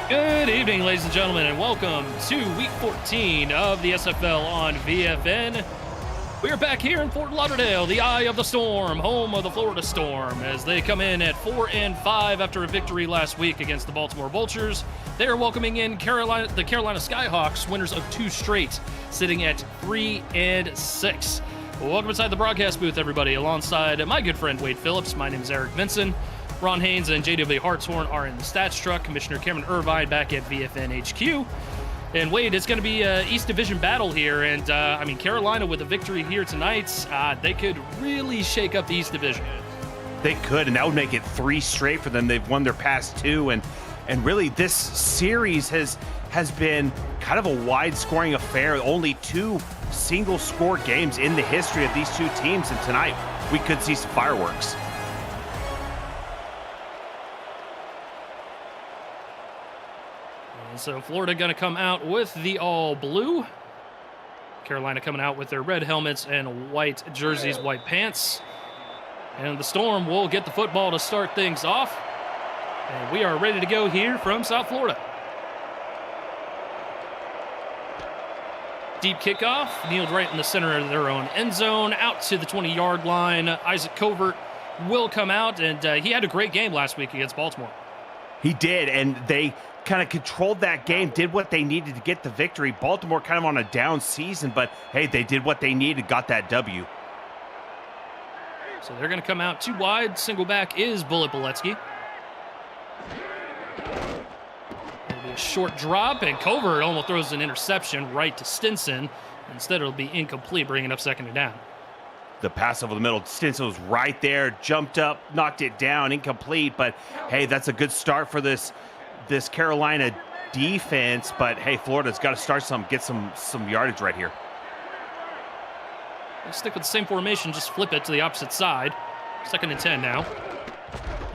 Good evening, ladies and gentlemen, and welcome to Week 14 of the SFL on VFN. We are back here in Fort Lauderdale, the Eye of the Storm, home of the Florida Storm, as they come in at 4-5 after a victory last week against the Baltimore Vultures. They are welcoming in the Carolina Skyhawks, winners of 2 straight, sitting at 3-6. Welcome inside the broadcast booth, everybody, alongside my good friend Wade Phillips. My name is Eric Vinson. Ron Haynes and JW Hartshorn are in the stats truck. Commissioner Cameron Irvine back at VFN HQ. And Wade, it's going to be an East Division battle here. And, Carolina with a victory here tonight, they could really shake up the East Division. They could, and that would make it 3 straight for them. They've won their past 2, and really this series has been kind of a wide-scoring affair. Only 2 single-score games in the history of these 2 teams, and tonight we could see some fireworks. So Florida going to come out with the all-blue. Carolina coming out with their red helmets and white jerseys, white pants. And the Storm will get the football to start things off. And we are ready to go here from South Florida. Deep kickoff, kneeled right in the center of their own end zone, out to the 20-yard line. Isaac Covert will come out, and he had a great game last week against Baltimore. He did, and they kind of controlled that game, did what they needed to get the victory. Baltimore kind of on a down season, but hey, they did what they needed, got that W. So they're going to come out 2 wide. Single back is Bullet Boletsky. It'll be a short drop, and Covert almost throws an interception right to Stinson. Instead, it'll be incomplete, bringing up 2nd and down. The pass over the middle, Stinson was right there, jumped up, knocked it down, incomplete. But hey, that's a good start for this Carolina defense. But hey, Florida's got to start get some yardage right here. They'll stick with the same formation, just flip it to the opposite side. 2nd and 10 now.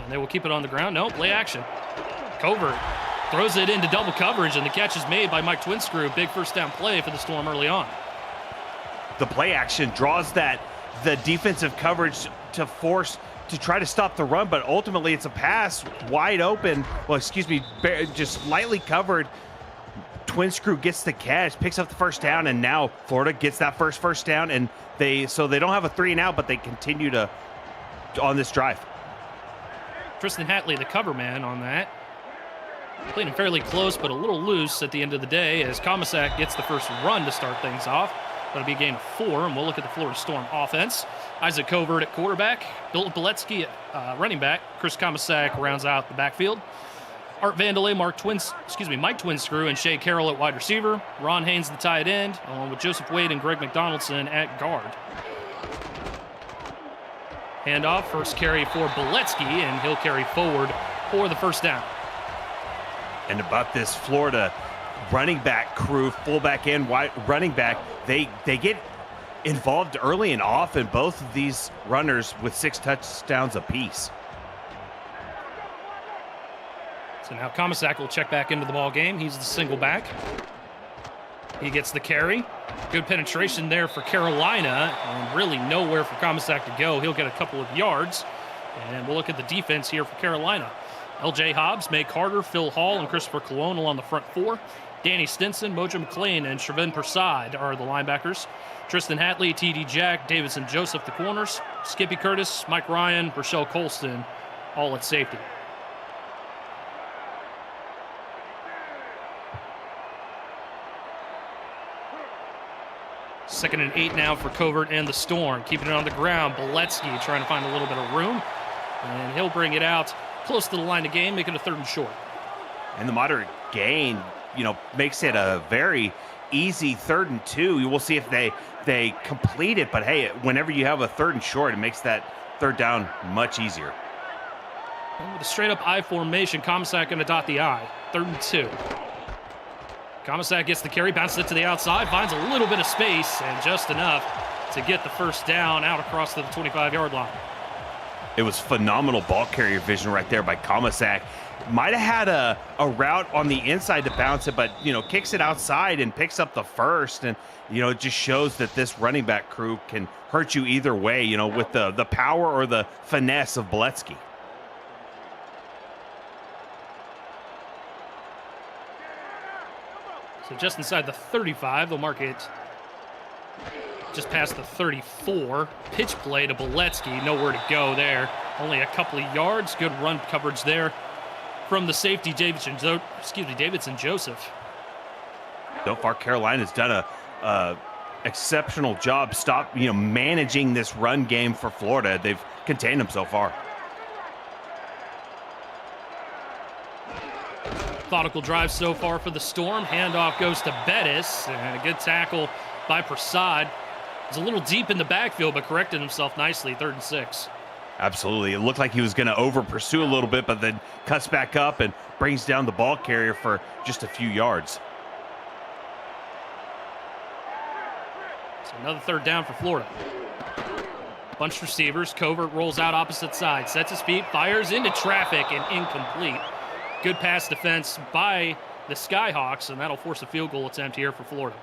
And they will keep it on the ground. No, play action. Covert throws it into double coverage, and the catch is made by Mike Twinscrew. Big first down play for the Storm early on. The play action draws the defensive coverage to force to try to stop the run, but ultimately it's a pass wide open. Well, just lightly covered. Twinscrew gets the catch, picks up the first down, and now Florida gets that first down, and they don't have a 3-and-out, but they continue on this drive. Tristan Hatley, the cover man on that. Playing him fairly close, but a little loose at the end of the day as Komisak gets the first run to start things off. That'll be a gain of 4, and we'll look at the Florida Storm offense. Isaac Covert at quarterback, Bill Boletsky at running back, Chris Komisak rounds out the backfield. Art Vandelay, Mike Twinscrew, and Shea Carroll at wide receiver. Ron Haynes the tight end, along with Joseph Wade and Greg McDonaldson at guard. Handoff, first carry for Boletsky, and he'll carry forward for the first down. And about this Florida running back crew, fullback and wide running back, they get involved early and often, both of these runners with 6 touchdowns apiece. So now Komisak will check back into the ball game. He's the single back. He gets the carry. Good penetration there for Carolina, and really nowhere for Komisak to go. He'll get a couple of yards, and we'll look at the defense here for Carolina. L.J. Hobbs, May Carter, Phil Hall, and Christopher Colon along the front 4. Danny Stinson, Mojo McLean, and Shervin Persad are the linebackers. Tristan Hatley, T.D. Jack, Davidson Joseph, the corners. Skippy Curtis, Mike Ryan, Rochelle Colston, all at safety. Second and 8 now for Covert and the Storm. Keeping it on the ground. Boletsky trying to find a little bit of room. And he'll bring it out close to the line of game, making a 3rd and short. And the moderate gain, makes it a very easy 3rd and 2. You will see if they complete it. But hey, whenever you have a 3rd and short, it makes that 3rd down much easier. And with a straight-up I formation, Komisak going to dot the I. 3rd and 2. Komisak gets the carry, bounces it to the outside, finds a little bit of space, and just enough to get the first down out across the 25-yard line. It was phenomenal ball carrier vision right there by Komisak. Might have had a route on the inside to bounce it, but, kicks it outside and picks up the first. And, it just shows that this running back crew can hurt you either way, with the power or the finesse of Boletsky. So just inside the 35, they'll mark it just past the 34. Pitch play to Boletsky, nowhere to go there. Only a couple of yards. Good run coverage there from the safety, Davidson Joseph. So far, Carolina's done a exceptional job managing this run game for Florida. They've contained them so far. Methodical drive so far for the Storm. Handoff goes to Bettis, and a good tackle by Prasad. He's a little deep in the backfield, but corrected himself nicely. 3rd and 6. Absolutely. It looked like he was going to over-pursue a little bit, but then cuts back up and brings down the ball carrier for just a few yards. So another 3rd down for Florida. Bunch receivers. Covert rolls out opposite side. Sets his feet, fires into traffic, and incomplete. Good pass defense by the Skyhawks, and that'll force a field goal attempt here for Florida.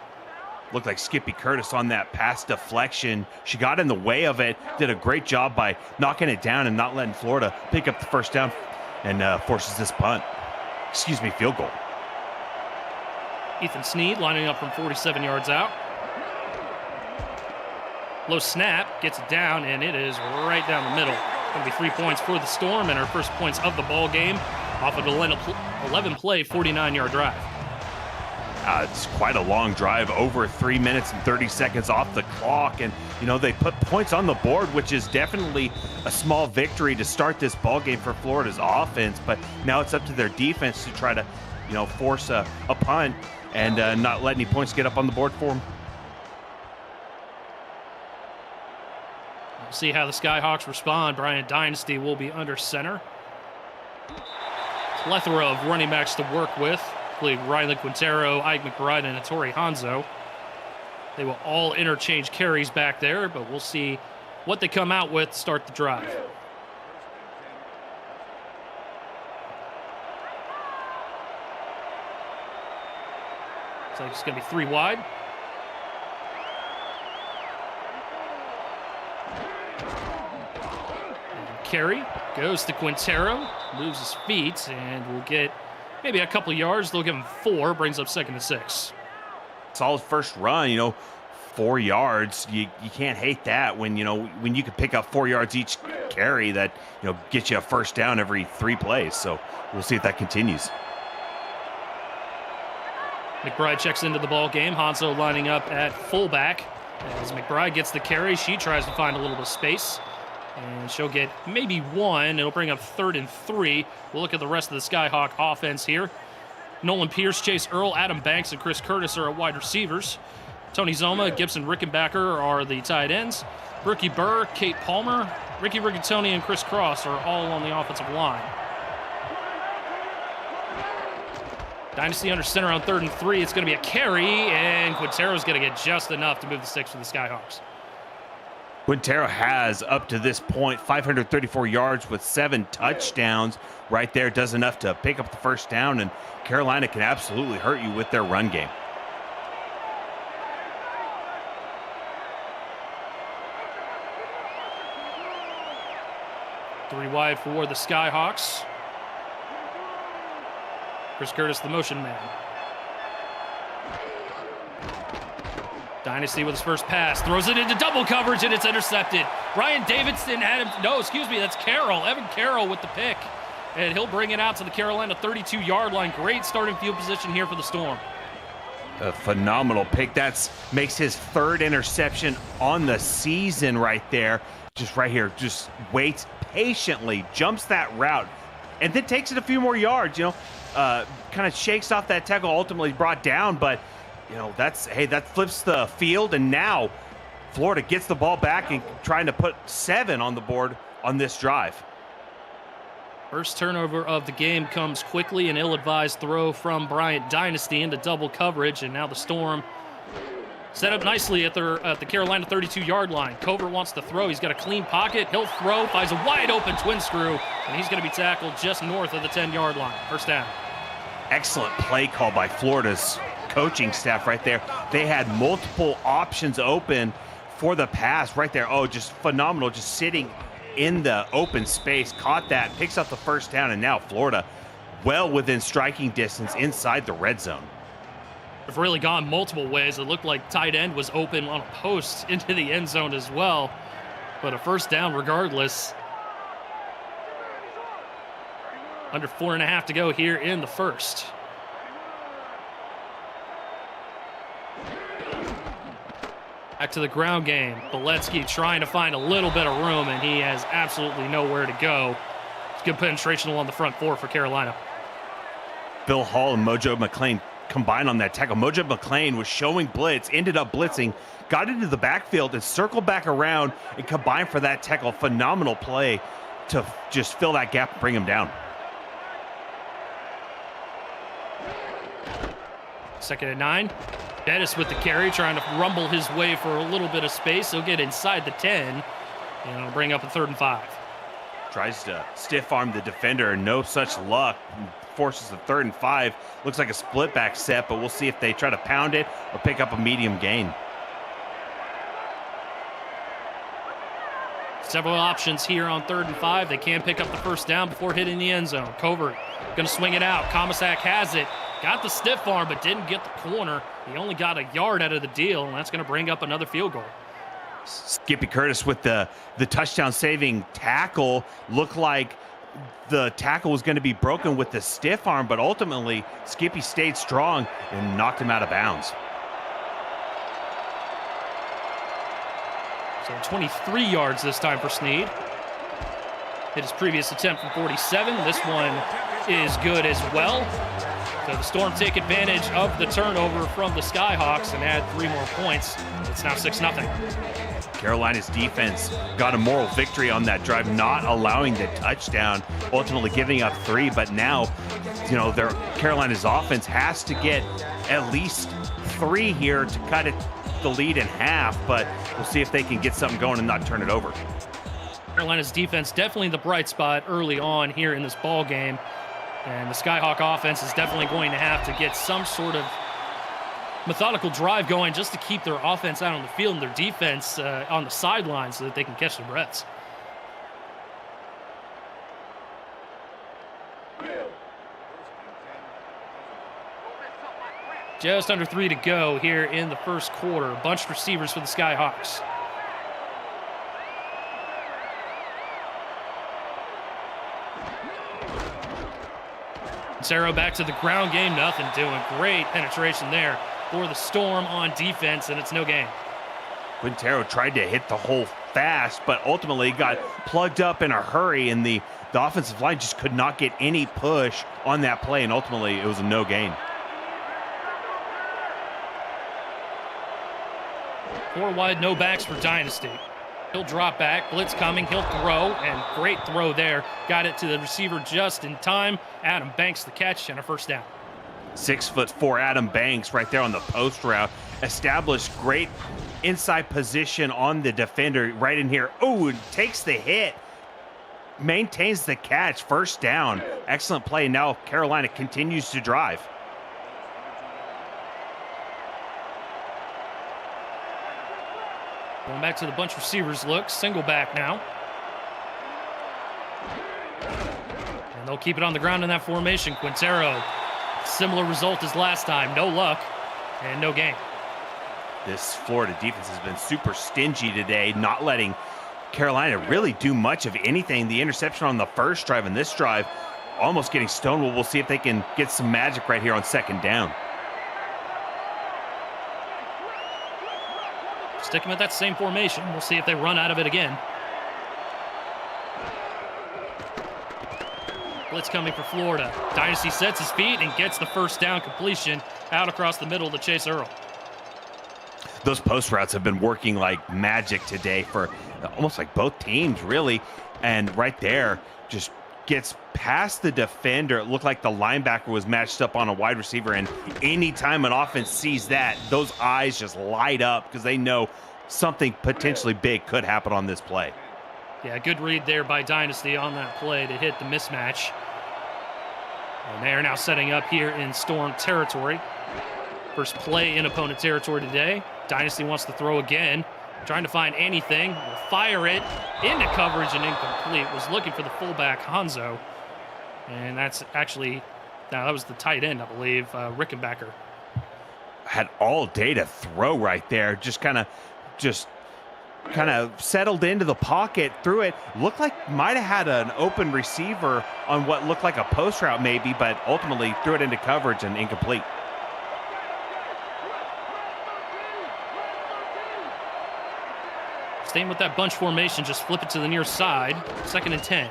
Looked like Skippy Curtis on that pass deflection. She got in the way of it, did a great job by knocking it down and not letting Florida pick up the 1st down and forces this field goal. Ethan Sneed lining up from 47 yards out. Low snap, gets it down, and it is right down the middle. Going to be 3 points for the Storm and our first points of the ball game off of an 11-play, 49-yard drive. It's quite a long drive, over 3 minutes and 30 seconds off the clock. And, they put points on the board, which is definitely a small victory to start this ball game for Florida's offense. But now it's up to their defense to try to, force a punt and not let any points get up on the board for them. We'll see how the Skyhawks respond. Bryant Dynasty will be under center. Plethora of running backs to work with. Riley Quintero, Ike McBride, and Ettore Hanzo. They will all interchange carries back there, but we'll see what they come out with to start the drive. Looks like it's going to be 3 wide. And carry goes to Quintero, moves his feet, and will get maybe a couple yards. They'll give him 4, brings up 2nd and 6. Solid first run, 4 yards. You can't hate that when you can pick up 4 yards each carry. That gets you a 1st down every 3 plays. So we'll see if that continues. McBride checks into the ball game. Hanzo lining up at fullback. As McBride gets the carry, she tries to find a little bit of space. And she'll get maybe 1. It'll bring up 3rd and 3. We'll look at the rest of the Skyhawk offense here. Nolan Pierce, Chase Earl, Adam Banks, and Chris Curtis are wide receivers. Tony Zoma, Gibson Rickenbacker are the tight ends. Brookie Burr, Kate Palmer, Ricky Rigatoni, and Chris Cross are all on the offensive line. Dynasty under center on 3rd and 3. It's going to be a carry, and Quintero's going to get just enough to move the sticks for the Skyhawks. Quintero has, up to this point, 534 yards with 7 touchdowns. Right there, does enough to pick up the 1st down, and Carolina can absolutely hurt you with their run game. Three wide for the Skyhawks. Chris Curtis, the motion man. Dynasty with his first pass, throws it into double coverage, and it's intercepted. Ryan Davidson had him, that's Carroll. Evan Carroll with the pick. And he'll bring it out to the Carolina 32-yard line. Great starting field position here for the Storm. A phenomenal pick. That makes his 3rd interception on the season right there. Just right here, just waits patiently, jumps that route, and then takes it a few more yards, kind of shakes off that tackle, ultimately brought down, but that flips the field, and now Florida gets the ball back and trying to put 7 on the board on this drive. First turnover of the game comes quickly, an ill-advised throw from Bryant Dynasty into double coverage, and now the Storm set up nicely at the Carolina 32-yard line. Covert wants to throw. He's got a clean pocket. He'll throw, finds a wide-open twin screw, and he's going to be tackled just north of the 10-yard line. 1st down. Excellent play call by Florida's coaching staff right there. They had multiple options open for the pass right there. Oh, just phenomenal, just sitting in the open space, caught that, picks up the 1st down, and now Florida well within striking distance inside the red zone. have really gone multiple ways. It looked like tight end was open on a post into the end zone as well. But a first down regardless. Under 4.5 to go here in the first. Back to the ground game. Beletsky trying to find a little bit of room, and he has absolutely nowhere to go. It's good penetration along the front four for Carolina. Bill Hall and Mojo McClain combined on that tackle. Mojo McClain was showing blitz, ended up blitzing, got into the backfield and circled back around and combined for that tackle. Phenomenal play to just fill that gap and bring him down. Second and 9. Bettis with the carry, trying to rumble his way for a little bit of space. He'll get inside the 10, and it'll bring up a 3rd and 5. Tries to stiff arm the defender, no such luck. Forces a 3rd and 5. Looks like a split back set, but we'll see if they try to pound it or pick up a medium gain. Several options here on 3rd and 5. They can pick up the first down before hitting the end zone. Covert going to swing it out. Komisak has it. Got the stiff arm, but didn't get the corner. He only got a yard out of the deal, and that's going to bring up another field goal. Skippy Curtis with the touchdown-saving tackle. Looked like the tackle was going to be broken with the stiff arm, but ultimately Skippy stayed strong and knocked him out of bounds. So 23 yards this time for Snead. Hit his previous attempt from 47. This one is good as well. So the Storm take advantage of the turnover from the Skyhawks and add 3 more points. It's now 6-0. Carolina's defense got a moral victory on that drive, not allowing the touchdown, ultimately giving up 3. But now, Carolina's offense has to get at least 3 here to cut the lead in half. But we'll see if they can get something going and not turn it over. Carolina's defense definitely the bright spot early on here in this ball game. And the Skyhawk offense is definitely going to have to get some sort of methodical drive going just to keep their offense out on the field and their defense on the sidelines so that they can catch their breaths. Just under 3 to go here in the first quarter. Bunched receivers for the Skyhawks. Quintero back to the ground game, nothing doing. Great penetration there for the Storm on defense, and it's no gain. Quintero tried to hit the hole fast, but ultimately got plugged up in a hurry, and the offensive line just could not get any push on that play, and ultimately it was a no gain. 4 wide, no backs for Dynasty. He'll drop back, blitz coming, he'll throw, and great throw there. Got it to the receiver just in time. Adam Banks the catch and a first down. 6'4" Adam Banks right there on the post route. Established great inside position on the defender right in here. Oh, and takes the hit. Maintains the catch, first down. Excellent play. Now Carolina continues to drive. Going back to the bunch receivers look, single back now. And they'll keep it on the ground in that formation. Quintero, similar result as last time. No luck and no gain. This Florida defense has been super stingy today, not letting Carolina really do much of anything. The interception on the first drive and this drive almost getting stonewalled. We'll see if they can get some magic right here on second down. Stick them at that same formation. We'll see if they run out of it again. Blitz coming for Florida. Dynasty sets his feet and gets the first down completion out across the middle to Chase Earl. Those post routes have been working like magic today for almost like both teams, really. And right there, just gets past the defender. It looked like the linebacker was matched up on a wide receiver, and anytime an offense sees that, those eyes just light up because they know something potentially big could happen on this play. Yeah, good read there by Dynasty on that play to hit the mismatch. And they are now setting up here in Storm territory. First play in opponent territory today. Dynasty wants to throw again. Trying to find anything. Will fire it into coverage and incomplete. Was looking for the fullback, Hanzo. And that's actually, now that was the tight end, I believe, Rickenbacker. had all day to throw right there. Just kind of settled into the pocket, threw it. Looked like might have had an open receiver on what looked like a post route maybe, but ultimately threw it into coverage and incomplete. Staying with that bunch formation, just flip it to the near side. 2nd and 10.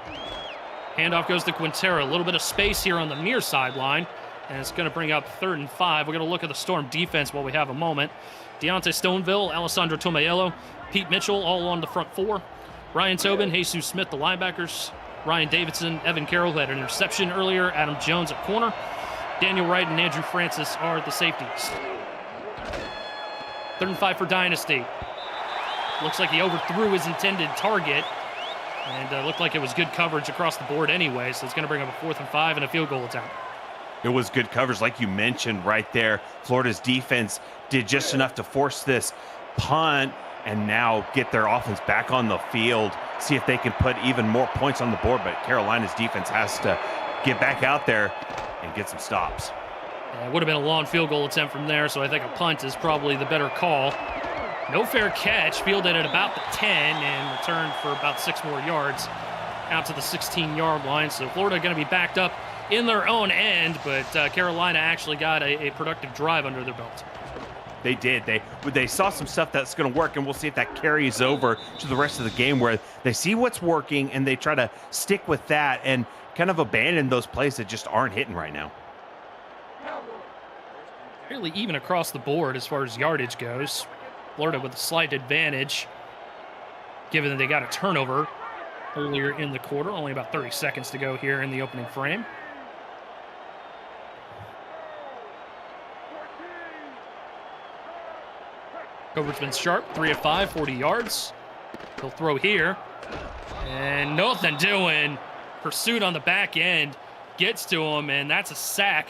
Handoff goes to Quintero. A little bit of space here on the near sideline, and it's going to bring up 3rd and 5. We're going to look at the Storm defense while we have a moment. Deontay Stoneville, Alessandro Tomaello, Pete Mitchell all on the front 4. Ryan Tobin, Jesus Smith, the linebackers. Ryan Davidson, Evan Carroll, who had an interception earlier. Adam Jones at corner. Daniel Wright and Andrew Francis are the safeties. 3rd and 5 for Dynasty. Looks like he overthrew his intended target, and looked like it was good coverage across the board anyway, so it's going to bring up a 4th and 5 and a field goal attempt. It was good coverage, like you mentioned right there. Florida's defense did just enough to force this punt and now get their offense back on the field, see if they can put even more points on the board, but Carolina's defense has to get back out there and get some stops. Yeah, it would have been a long field goal attempt from there, so I think a punt is probably the better call. No fair catch, fielded at about the 10 and returned for about 6 more yards out to the 16-yard line. So Florida going to be backed up in their own end, but Carolina actually got a productive drive under their belt. They did. They saw some stuff that's going to work, and we'll see if that carries over to the rest of the game where they see what's working and they try to stick with that and kind of abandon those plays that just aren't hitting right now. Fairly even across the board as far as yardage goes. Florida with a slight advantage, given that they got a turnover earlier in the quarter. Only about 30 seconds to go here in the opening frame. Coverage's been sharp, 3 of 5, 40 yards. He'll throw here, and nothing doing. Pursuit on the back end gets to him, and that's a sack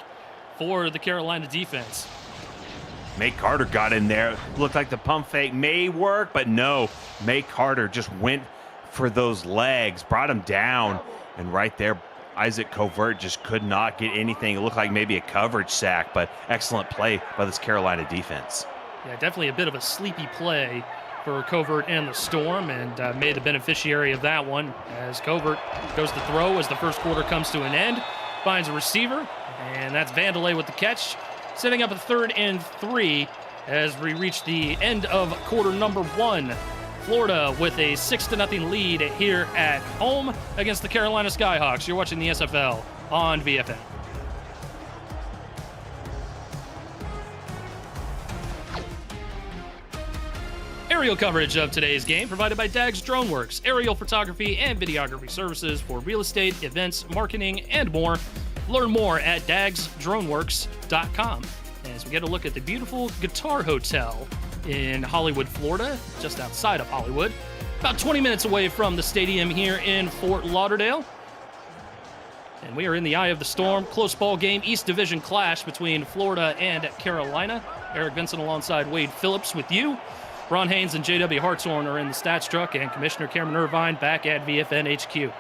for the Carolina defense. May Carter got in there. Looked like the pump fake may work, but no. May Carter just went for those legs, brought him down, and right there, Isaac Covert just could not get anything. It looked like maybe a coverage sack, but excellent play by this Carolina defense. Yeah, definitely a bit of a sleepy play for Covert and the Storm, and made the beneficiary of that one as Covert goes to throw as the first quarter comes to an end. Finds a receiver, and that's Vandelay with the catch. Setting up a 3rd and 3 as we reach the end of quarter number 1. Florida with a 6-0 lead here at home against the Carolina Skyhawks. You're watching the SFL on VFN. Aerial coverage of today's game provided by Dags DroneWorks, aerial photography and videography services for real estate, events, marketing, and more. Learn more at dagsdroneworks.com. As we get a look at the beautiful Guitar Hotel in Hollywood, Florida, just outside of Hollywood, about 20 minutes away from the stadium here in Fort Lauderdale. And we are in the eye of the storm. Close ball game, East Division clash between Florida and Carolina. Eric Vincent alongside Wade Phillips with you. Ron Haynes and J.W. Hartshorn are in the stats truck, and Commissioner Cameron Irvine back at VFN HQ.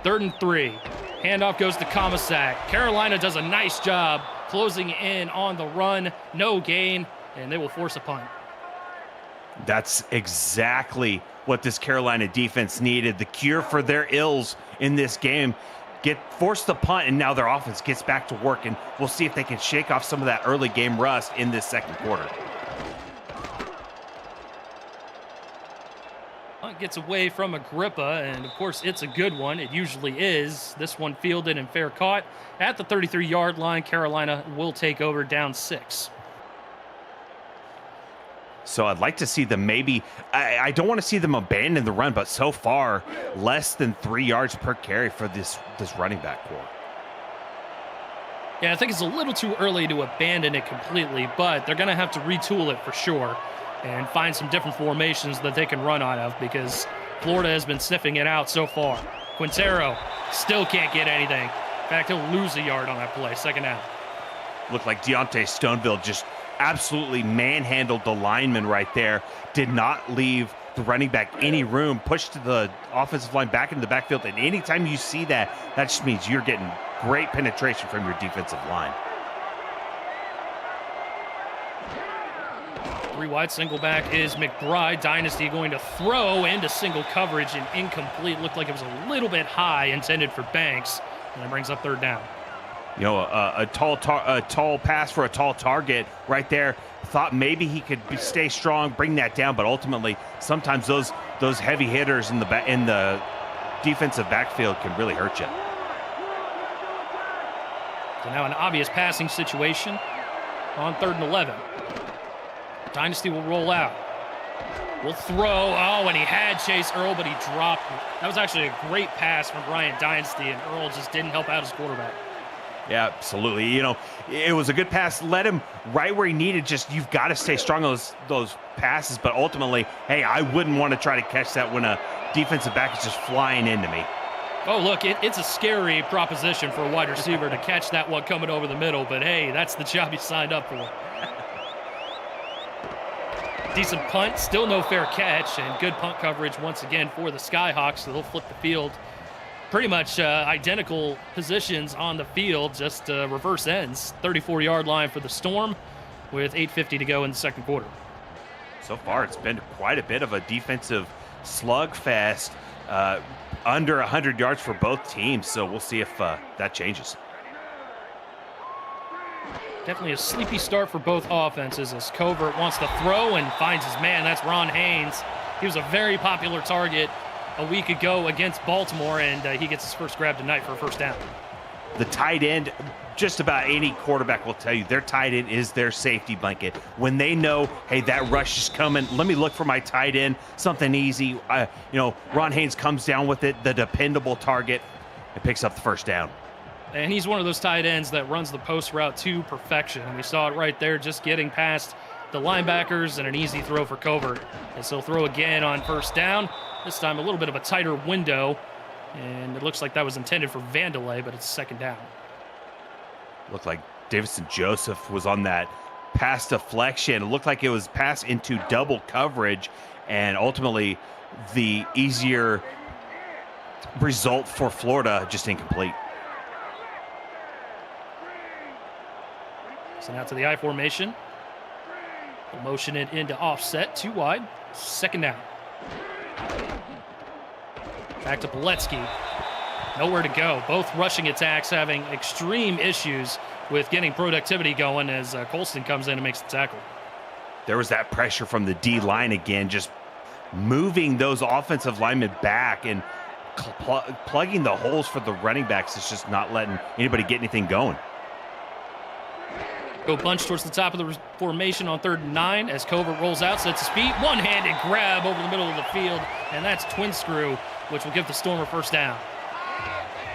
3rd and 3. Handoff goes to Comisac. Carolina does a nice job closing in on the run. No gain, and they will force a punt. That's exactly what this Carolina defense needed. The cure for their ills in this game. Force the punt, and now their offense gets back to work, and we'll see if they can shake off some of that early game rust in this second quarter. Gets away from Agrippa, and of course it's a good one. It usually is. This one fielded and fair caught at the 33-yard line. Carolina will take over down 6. So I'd like to see them maybe, I don't want to see them abandon the run, but so far less than 3 yards per carry for this running back core. Yeah, I think it's a little too early to abandon it completely, but they're going to have to retool it for sure and find some different formations that they can run out of, because Florida has been sniffing it out so far. Quintero still can't get anything. In fact, he'll lose a yard on that play, second out. Looked like Deontay Stoneville just absolutely manhandled the lineman right there. Did not leave the running back any room. Pushed the offensive line back into the backfield. And anytime you see that, that just means you're getting great penetration from your defensive line. Three wide, single back is McBride. Dynasty going to throw into single coverage and incomplete. Looked like it was a little bit high, intended for Banks, and it brings up third down. You know, a tall pass for a tall target right there. Thought maybe he could stay strong, bring that down, but ultimately, sometimes those heavy hitters in the defensive backfield can really hurt you. So now an obvious passing situation on 3rd and 11. Dynasty will roll out. Will throw. Oh, and he had Chase Earl, but he dropped it. That was actually a great pass from Brian Dynasty, and Earl just didn't help out his quarterback. Yeah, absolutely. You know, it was a good pass. Let him right where he needed. Just you've got to stay strong on those passes. But ultimately, hey, I wouldn't want to try to catch that when a defensive back is just flying into me. Oh, look, it's a scary proposition for a wide receiver to catch that one coming over the middle. But hey, that's the job he signed up for. Decent punt, still no fair catch, and good punt coverage once again for the Skyhawks. So they'll flip the field. Pretty much identical positions on the field, just reverse ends. 34-yard line for the Storm with 8:50 to go in the second quarter. So far, it's been quite a bit of a defensive slugfest, under 100 yards for both teams. So we'll see if that changes. Definitely a sleepy start for both offenses as Covert wants to throw and finds his man. That's Ron Haynes. He was a very popular target a week ago against Baltimore, and he gets his first grab tonight for a first down. The tight end, just about any quarterback will tell you, their tight end is their safety blanket. When they know, hey, that rush is coming, let me look for my tight end, something easy. Ron Haynes comes down with it, the dependable target, and picks up the first down. And he's one of those tight ends that runs the post route to perfection. And we saw it right there, just getting past the linebackers and an easy throw for Covert. And so throw again on first down. This time a little bit of a tighter window. And it looks like that was intended for Vandelay, but it's second down. Looked like Davison Joseph was on that pass deflection. It looked like it was pass into double coverage. And ultimately, the easier result for Florida, just incomplete. So now to the I formation. We'll motion it into offset, 2 wide, second down. Back to Poletsky. Nowhere to go. Both rushing attacks having extreme issues with getting productivity going as Colston comes in and makes the tackle. There was that pressure from the D line again, just moving those offensive linemen back and plugging the holes for the running backs. It's just not letting anybody get anything going. Go bunch towards the top of the formation on 3rd and 9 as Covert rolls out, sets his feet, one-handed grab over the middle of the field, and that's Twin Screw, which will give the Storm a first down.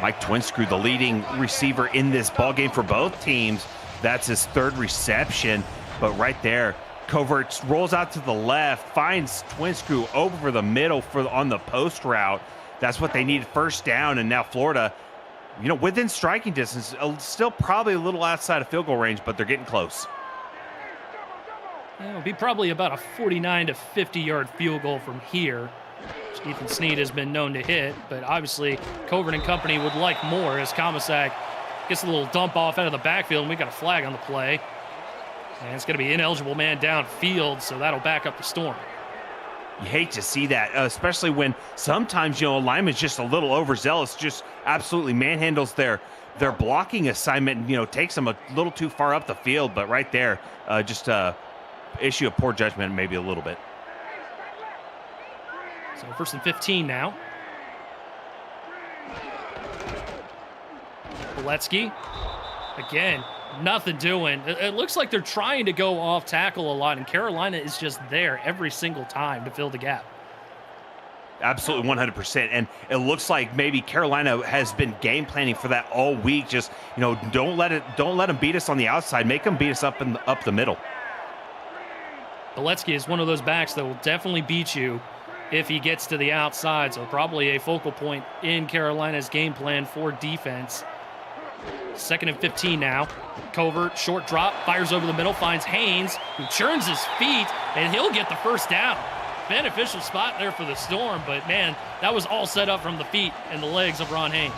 Mike Twinscrew, the leading receiver in this ballgame for both teams. That's his 3rd reception, but right there, Covert rolls out to the left, finds Twinscrew over the middle on the post route. That's what they need, first down, and now Florida, within striking distance, still probably a little outside of field goal range, but they're getting close. It'll be probably about a 49 to 50-yard field goal from here, which Ethan Snead has been known to hit, but obviously Covert and company would like more as Comisac gets a little dump off out of the backfield, and we got a flag on the play. And it's going to be ineligible man downfield, so that'll back up the Storm. You hate to see that, especially when sometimes, a lineman's just a little overzealous, just absolutely manhandles their blocking assignment and, takes them a little too far up the field. But right there, just issue of poor judgment maybe a little bit. So 1st and 15 now. Poletsky, again, nothing doing. It looks like they're trying to go off tackle a lot, and Carolina is just there every single time to fill the gap. Absolutely 100%. And it looks like maybe Carolina has been game planning for that all week. Just, don't let them beat us on the outside. Make them beat us up the middle. Poletsky is one of those backs that will definitely beat you if he gets to the outside. So probably a focal point in Carolina's game plan for defense. 2nd and 15 now. Covert, short drop, fires over the middle, finds Haynes, who churns his feet, and he'll get the first down. Beneficial spot there for the Storm, but man, that was all set up from the feet and the legs of Ron Haynes.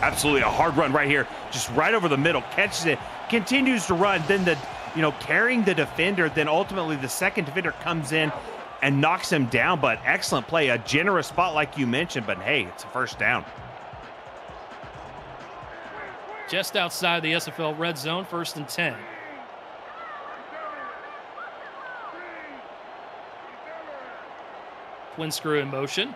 Absolutely a hard run right here, just right over the middle, catches it, continues to run, then carrying the defender. Then ultimately the second defender comes in and knocks him down. But excellent play, a generous spot like you mentioned. But hey, it's a first down. Just outside the SFL red zone, 1st and 10. Twin screw in motion.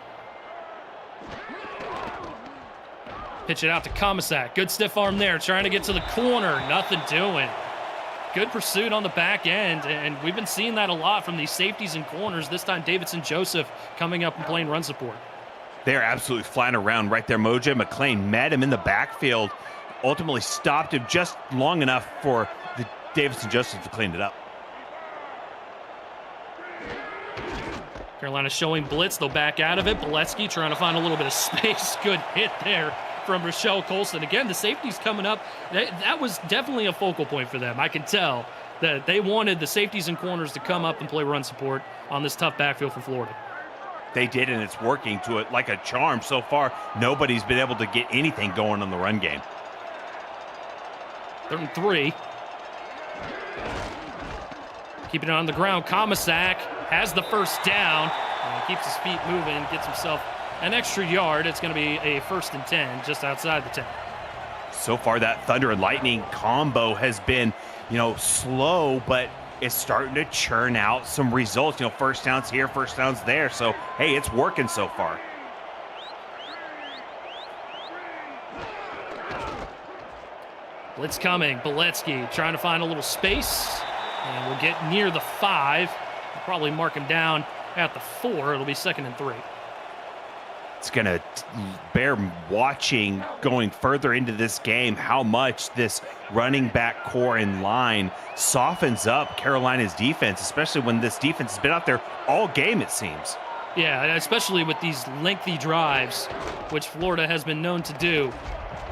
Pitch it out to Komisak. Good stiff arm there, trying to get to the corner. Nothing doing. Good pursuit on the back end, and we've been seeing that a lot from these safeties and corners. This time, Davidson Joseph coming up and playing run support. They're absolutely flying around right there. Moja McLean met him in the backfield, ultimately stopped him just long enough for the Davidson Joseph to clean it up. Carolina showing blitz. They'll back out of it. Boletsky trying to find a little bit of space. Good hit there from Rochelle Colston. Again, the safety's coming up. That was definitely a focal point for them. I can tell that they wanted the safeties and corners to come up and play run support on this tough backfield for Florida. They did, and it's working to it like a charm. So far, nobody's been able to get anything going on the run game. 3rd and 3. Keeping it on the ground. Komisak has the first down. Keeps his feet moving, gets himself an extra yard. It's going to be a 1st and 10 just outside the 10. So far, that Thunder and Lightning combo has been, slow, but it's starting to churn out some results. First downs here, first downs there. So, hey, it's working so far. Blitz coming. Boletsky trying to find a little space. And we'll get near the 5. We'll probably mark him down at the 4. It'll be 2nd and 3. It's going to bear watching going further into this game how much this running back core in line softens up Carolina's defense, especially when this defense has been out there all game, it seems. Yeah, especially with these lengthy drives, which Florida has been known to do.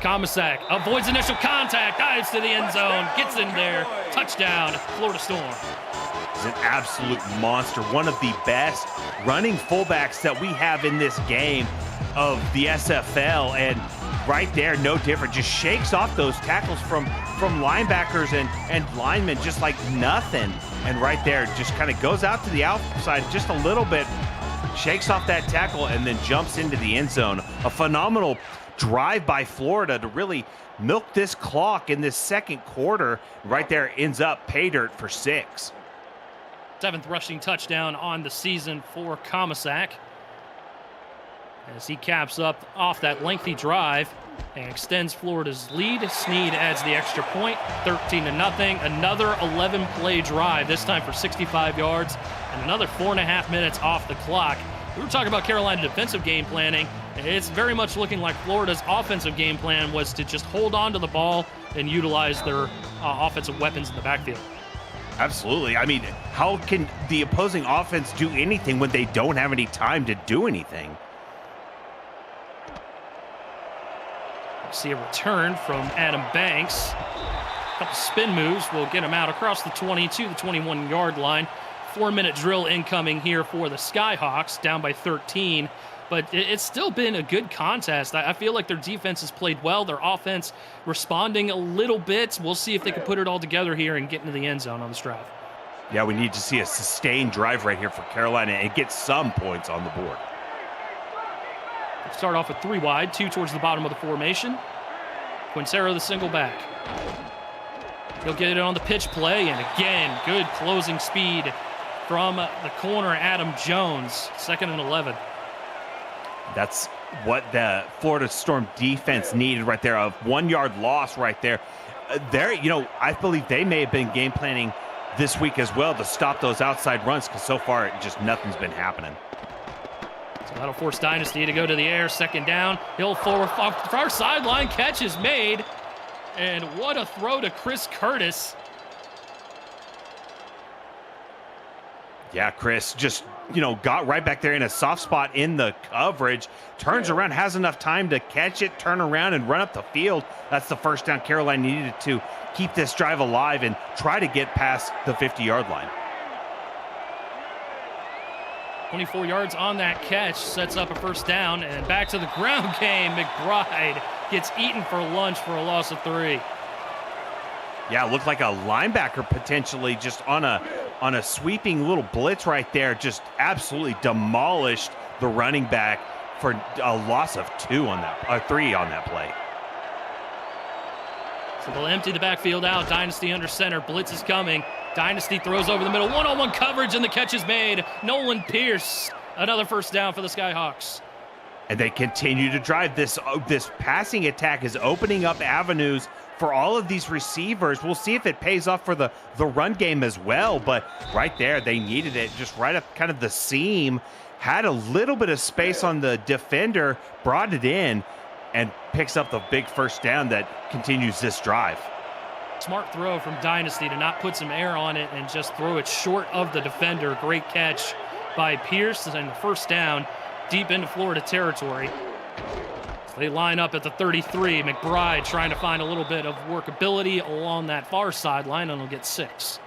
Komisak avoids initial contact, dives to the end zone, gets in there, touchdown, Florida Storm. He's an absolute monster, one of the best running fullbacks that we have in this game of the SFL, and right there, no different, just shakes off those tackles from linebackers and linemen just like nothing, and right there just kind of goes out to the outside just a little bit, shakes off that tackle, and then jumps into the end zone. A phenomenal drive by Florida to really milk this clock in this second quarter. Right there, ends up pay dirt for 6. 7th rushing touchdown on the season for Komisak, as he caps up off that lengthy drive and extends Florida's lead. Snead adds the extra point, 13-0. Another 11-play drive, this time for 65 yards, and another 4.5 minutes off the clock. We were talking about Carolina defensive game planning. It's very much looking like Florida's offensive game plan was to just hold on to the ball and utilize their offensive weapons in the backfield. Absolutely. I mean, how can the opposing offense do anything when they don't have any time to do anything? See a return from Adam Banks. A couple spin moves will get him out across the 20 to the 21-yard line. 4-minute drill incoming here for the Skyhawks, down by 13. But it's still been a good contest. I feel like their defense has played well. Their offense responding a little bit. We'll see if they can put it all together here and get into the end zone on this drive. Yeah, we need to see a sustained drive right here for Carolina and get some points on the board. Start off with 3 wide, 2 towards the bottom of the formation. Quincero the single back. He'll get it on the pitch play, and again, good closing speed from the corner, Adam Jones, 2nd and 11. That's what the Florida Storm defense needed right there. A 1-yard loss right there. I believe they may have been game planning this week as well to stop those outside runs, because so far just nothing's been happening. So that'll force Dynasty to go to the air. 2nd down. He'll forward, far sideline. Catch is made. And what a throw to Chris Curtis. Yeah, Chris just, got right back there in a soft spot in the coverage, turns around, has enough time to catch it, turn around, and run up the field. That's the first down Carolina needed to keep this drive alive and try to get past the 50-yard line. 24 yards on that catch, sets up a first down, and back to the ground game. McBride gets eaten for lunch for a loss of 3. Yeah, it looked like a linebacker potentially just on a sweeping little blitz right there, just absolutely demolished the running back for a loss of 3 on that play. So they'll empty the backfield out. Dynasty under center. Blitz is coming. Dynasty throws over the middle. One-on-one coverage, and the catch is made. Nolan Pierce, another first down for the Skyhawks. And they continue to drive. This passing attack is opening up avenues for all of these receivers. We'll see if it pays off for the run game as well. But right there, they needed it just right up kind of the seam. Had a little bit of space on the defender, brought it in, and picks up the big first down that continues this drive. Smart throw from Dynasty to not put some air on it and just throw it short of the defender. Great catch by Pierce, and the first down deep into Florida territory. So they line up at the 33. McBride trying to find a little bit of workability along that far sideline, and will get 6.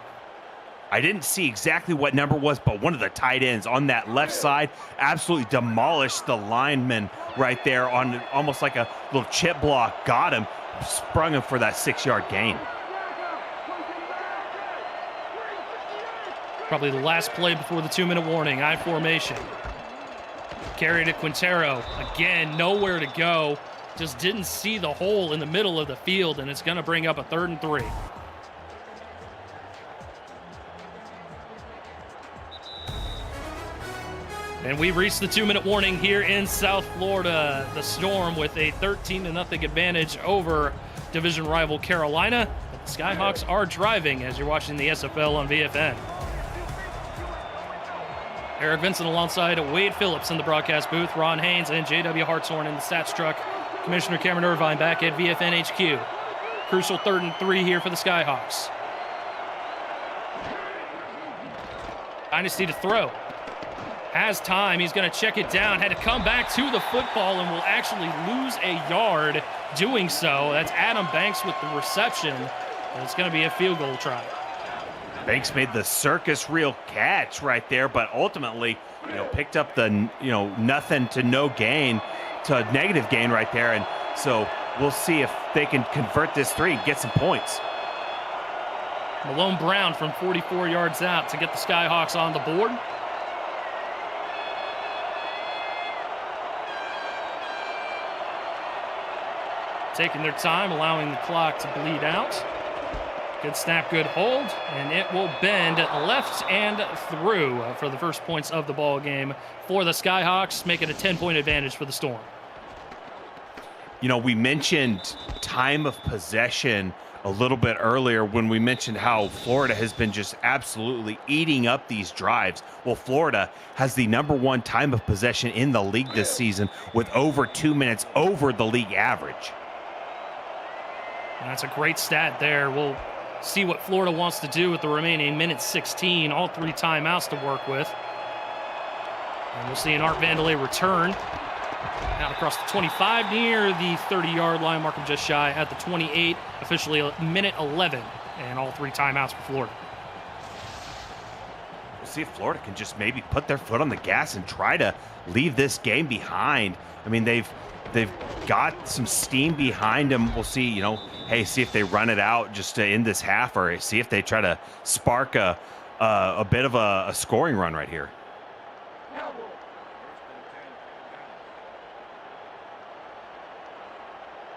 I didn't see exactly what number was, but one of the tight ends on that left side absolutely demolished the lineman right there on almost like a little chip block. Got him, sprung him for that 6-yard gain. Probably the last play before the 2-minute warning. I formation. Carry to Quintero. Again, nowhere to go. Just didn't see the hole in the middle of the field, and it's going to bring up a 3rd and 3. And we've reached the 2-minute warning here in South Florida. The Storm with a 13-0 advantage over division rival Carolina. But the Skyhawks are driving as you're watching the SFL on VFN. Eric Vincent alongside Wade Phillips in the broadcast booth, Ron Haynes and J.W. Hartshorn in the stats truck. Commissioner Cameron Irvine back at VFN HQ. Crucial 3rd and 3 here for the Skyhawks. Dynasty to throw. Has time. He's going to check it down. Had to come back to the football and will actually lose a yard doing so. That's Adam Banks with the reception. And it's going to be a field goal try. Banks made the circus reel catch right there, but ultimately, picked up the, nothing to no gain to a negative gain right there. And so we'll see if they can convert this 3 and get some points. Malone Brown from 44 yards out to get the Skyhawks on the board. Taking their time, allowing the clock to bleed out. Good snap, good hold, and it will bend left and through for the first points of the ball game for the Skyhawks, making a 10-point advantage for the Storm. We mentioned time of possession a little bit earlier when we mentioned how Florida has been just absolutely eating up these drives. Well, Florida has the #1 time of possession in the league this season with over 2 minutes over the league average. And that's a great stat there. We'll see what Florida wants to do with the remaining minute 16, all 3 timeouts to work with. And we'll see an Art Vandelay return out across the 25 near the 30-yard line, marking just shy at the 28, officially minute 11, and all 3 timeouts for Florida. We'll see if Florida can just maybe put their foot on the gas and try to leave this game behind. I mean, they've got some steam behind them. We'll see, see if they run it out just to end this half, or see if they try to spark a bit of a scoring run right here.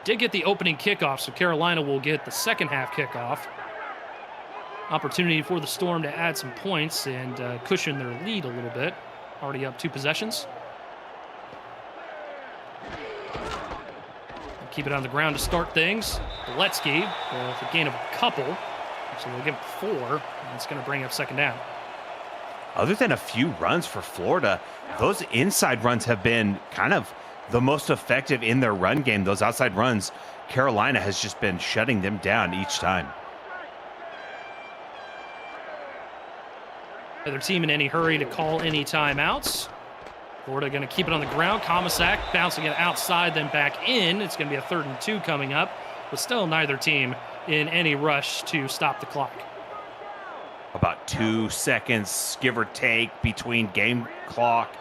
Did get the opening kickoff, so Carolina will get the second half kickoff. Opportunity for the Storm to add some points and cushion their lead a little bit. Already up 2 possessions. Keep it on the ground to start things. Boletsky with a gain of a couple. So we'll give him 4, and it's going to bring up second down. Other than a few runs for Florida, those inside runs have been kind of the most effective in their run game. Those outside runs, Carolina has just been shutting them down each time. Their team in any hurry to call any timeouts. Florida going to keep it on the ground. Comisac bouncing it outside, then back in. It's going to be a 3rd and 2 coming up, but still neither team in any rush to stop the clock. About 2 seconds, give or take, between game clock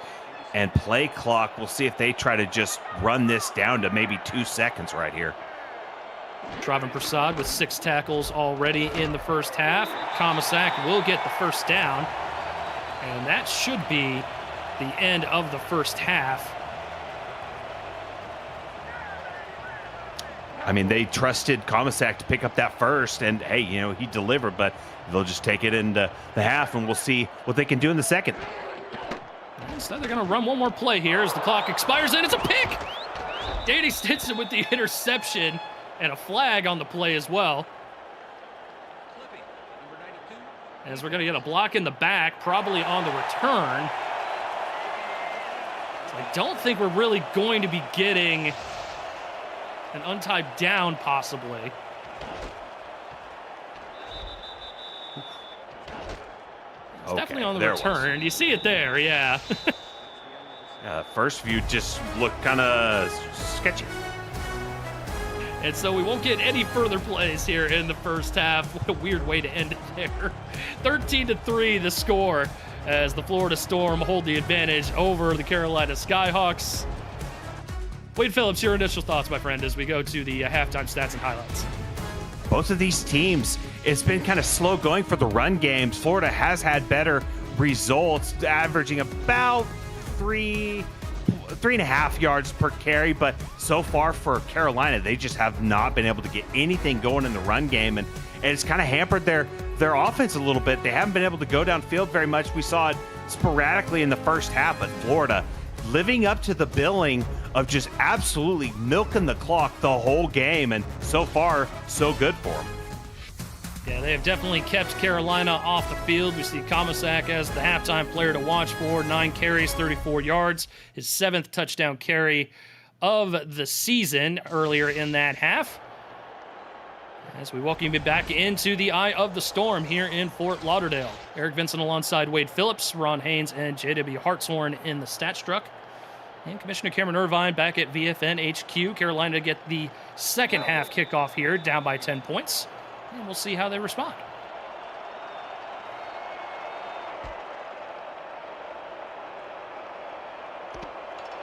and play clock. We'll see if they try to just run this down to maybe 2 seconds right here. Shravan Prasad with 6 tackles already in the first half. Komisak will get the first down. And that should be the end of the first half. I mean, they trusted Komisak to pick up that first, and hey, you know, he delivered, but they'll just take it into the half, and we'll see what they can do in the second. Instead, they're going to run one more play here as the clock expires, and it's a pick! Danny Stinson with the interception and a flag on the play as well. As we're going to get a block in the back, probably on the return. So I don't think we're really going to be getting an untied down, possibly. It's okay, definitely on the return. You see it there, yeah. First view just looked kind of sketchy. And so we won't get any further plays here in the first half. What a weird way to end it there. 13-3 the score as the Florida Storm hold the advantage over the Carolina Skyhawks. Wade Phillips, your initial thoughts, my friend, as we go to the halftime stats and highlights. Both of these teams, it's been kind of slow going for the run games. Florida has had better results, averaging about 3.5 yards per carry, but so far for Carolina, they just have not been able to get anything going in the run game, and it's kind of hampered their offense a little bit. They haven't been able to go downfield very much. We saw it sporadically in the first half, but Florida living up to the billing of just absolutely milking the clock the whole game, and so far, so good for them. Yeah, they have definitely kept Carolina off the field. We see Komisak as the halftime player to watch for. 9 carries, 34 yards. His 7th touchdown carry of the season earlier in that half. As we welcome you back into the eye of the storm here in Fort Lauderdale. Eric Vincent alongside Wade Phillips, Ron Haynes, and J.W. Hartshorn in the stat truck. And Commissioner Cameron Irvine back at VFN HQ. Carolina to get the second half kickoff here, down by 10 points. And we'll see how they respond.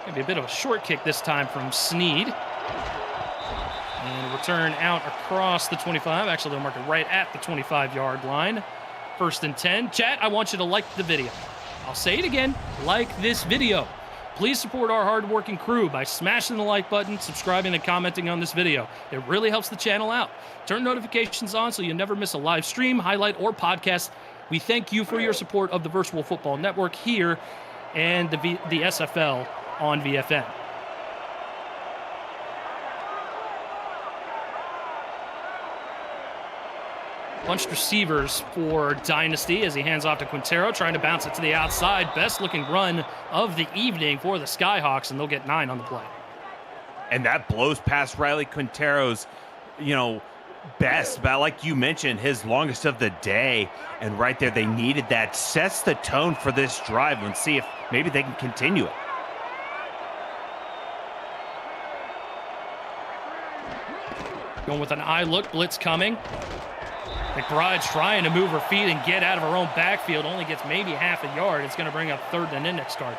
Gonna be a bit of a short kick this time from Sneed. And a return out across the 25. Actually, they'll mark it right at the 25-yard line. 1st and 10. Chat, I want you to like the video. I'll say it again, like this video. Please support our hard-working crew by smashing the like button, subscribing, and commenting on this video. It really helps the channel out. Turn notifications on so you never miss a live stream, highlight, or podcast. We thank you for your support of the Virtual Football Network here and the SFL on VFN. Bunched receivers for Dynasty as he hands off to Quintero, trying to bounce it to the outside. Best looking run of the evening for the Skyhawks, and they'll get 9 on the play. And that blows past Riley Quintero's, best, but like you mentioned, his longest of the day. And right there, they needed that. Sets the tone for this drive, and see if maybe they can continue it. Going with an eye look, blitz coming. McBride trying to move her feet and get out of her own backfield. Only gets maybe half a yard. It's going to bring up 3rd and index card.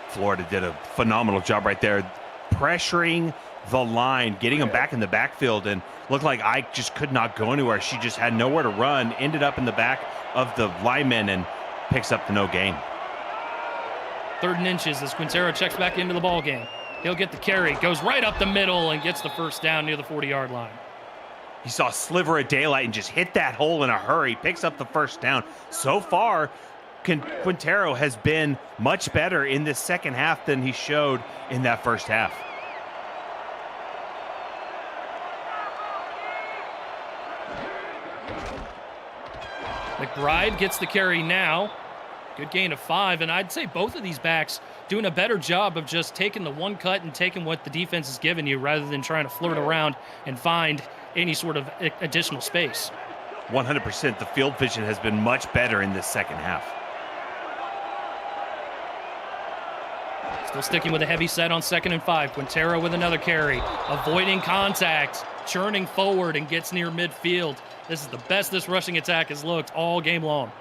Florida did a phenomenal job right there, pressuring the line, getting them back in the backfield, and looked like Ike just could not go anywhere. She just had nowhere to run, ended up in the back of the lineman, and picks up the no gain. 3rd and inches as Quintero checks back into the ball game. He'll get the carry, goes right up the middle, and gets the first down near the 40-yard line. He saw a sliver of daylight and just hit that hole in a hurry, picks up the first down. So far, Quintero has been much better in this second half than he showed in that first half. McBride gets the carry now. Good gain of 5, and I'd say both of these backs doing a better job of just taking the one cut and taking what the defense has given you rather than trying to flirt around and find any sort of additional space. 100%. The field vision has been much better in this second half. Still sticking with a heavy set on 2nd and 5. Quintero with another carry, avoiding contact, churning forward and gets near midfield. This is the best this rushing attack has looked all game long.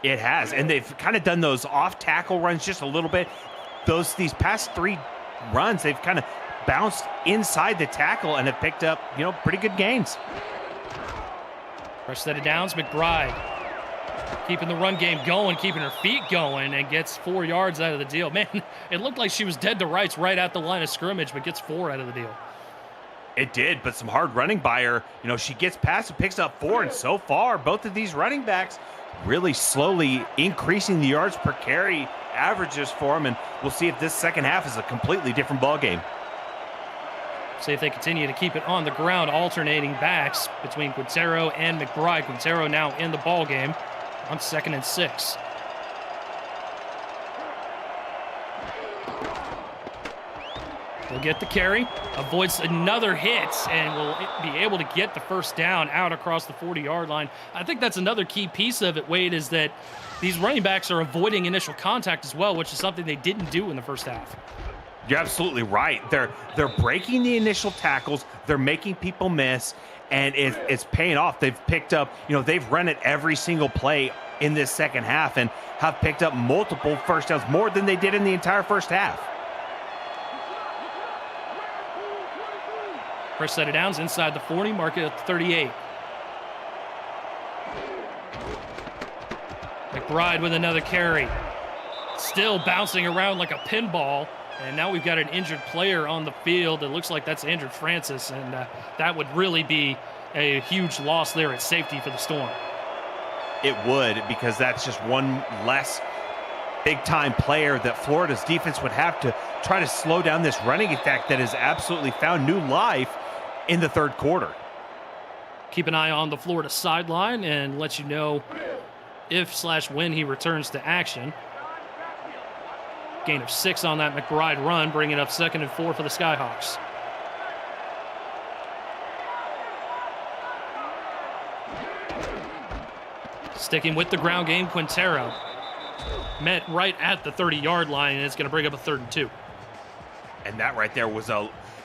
It has, and they've kind of done those off-tackle runs just a little bit. These past 3 runs, they've kind of bounced inside the tackle and have picked up, pretty good gains. Fresh set of downs, McBride keeping the run game going, keeping her feet going, and gets 4 yards out of the deal. Man, it looked like she was dead to rights right at the line of scrimmage, but gets 4 out of the deal. It did, but some hard running by her. She gets past and picks up 4, and so far, both of these running backs really slowly increasing the yards per carry averages for them, and we'll see if this second half is a completely different ball game. See if they continue to keep it on the ground, alternating backs between Quintero and McBride. Quintero now in the ball game on 2nd and 6. Will get the carry, avoids another hit, and will be able to get the first down out across the 40-yard line. I think that's another key piece of it, Wade, is that these running backs are avoiding initial contact as well, which is something they didn't do in the first half. You're absolutely right. They're breaking the initial tackles. They're making people miss, and it's paying off. They've picked up, they've run it every single play in this second half and have picked up multiple first downs, more than they did in the entire first half. First set of downs inside the 40, mark it at the 38. McBride with another carry. Still bouncing around like a pinball. And now we've got an injured player on the field. It looks like that's injured Francis, and that would really be a huge loss there at safety for the Storm. It would, because that's just one less big-time player that Florida's defense would have to try to slow down this running attack that has absolutely found new life in the third quarter. Keep an eye on the Florida sideline and let you know if/when he returns to action. Gain of 6 on that McBride run, bringing up 2nd and 4 for the Skyhawks. Sticking with the ground game, Quintero met right at the 30-yard line, and it's going to bring up a 3rd and 2. And that right there was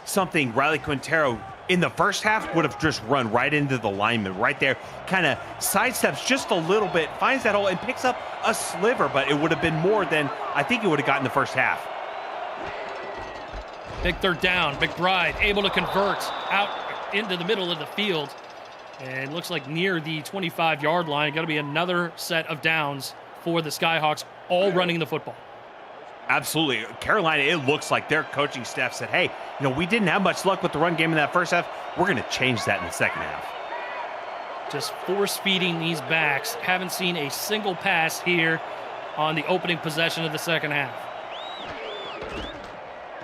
something Riley Quintero in the first half would have just run right into the lineman right there, kind of sidesteps just a little bit, finds that hole and picks up a sliver, but it would have been more than I think he would have gotten the first half. Big 3rd down. McBride able to convert out into the middle of the field, and looks like near the 25-yard line. Going to be another set of downs for the Skyhawks, all running the football. Absolutely. Carolina, it looks like their coaching staff said, hey, we didn't have much luck with the run game in that first half. We're going to change that in the second half. Just force-feeding these backs. Haven't seen a single pass here on the opening possession of the second half.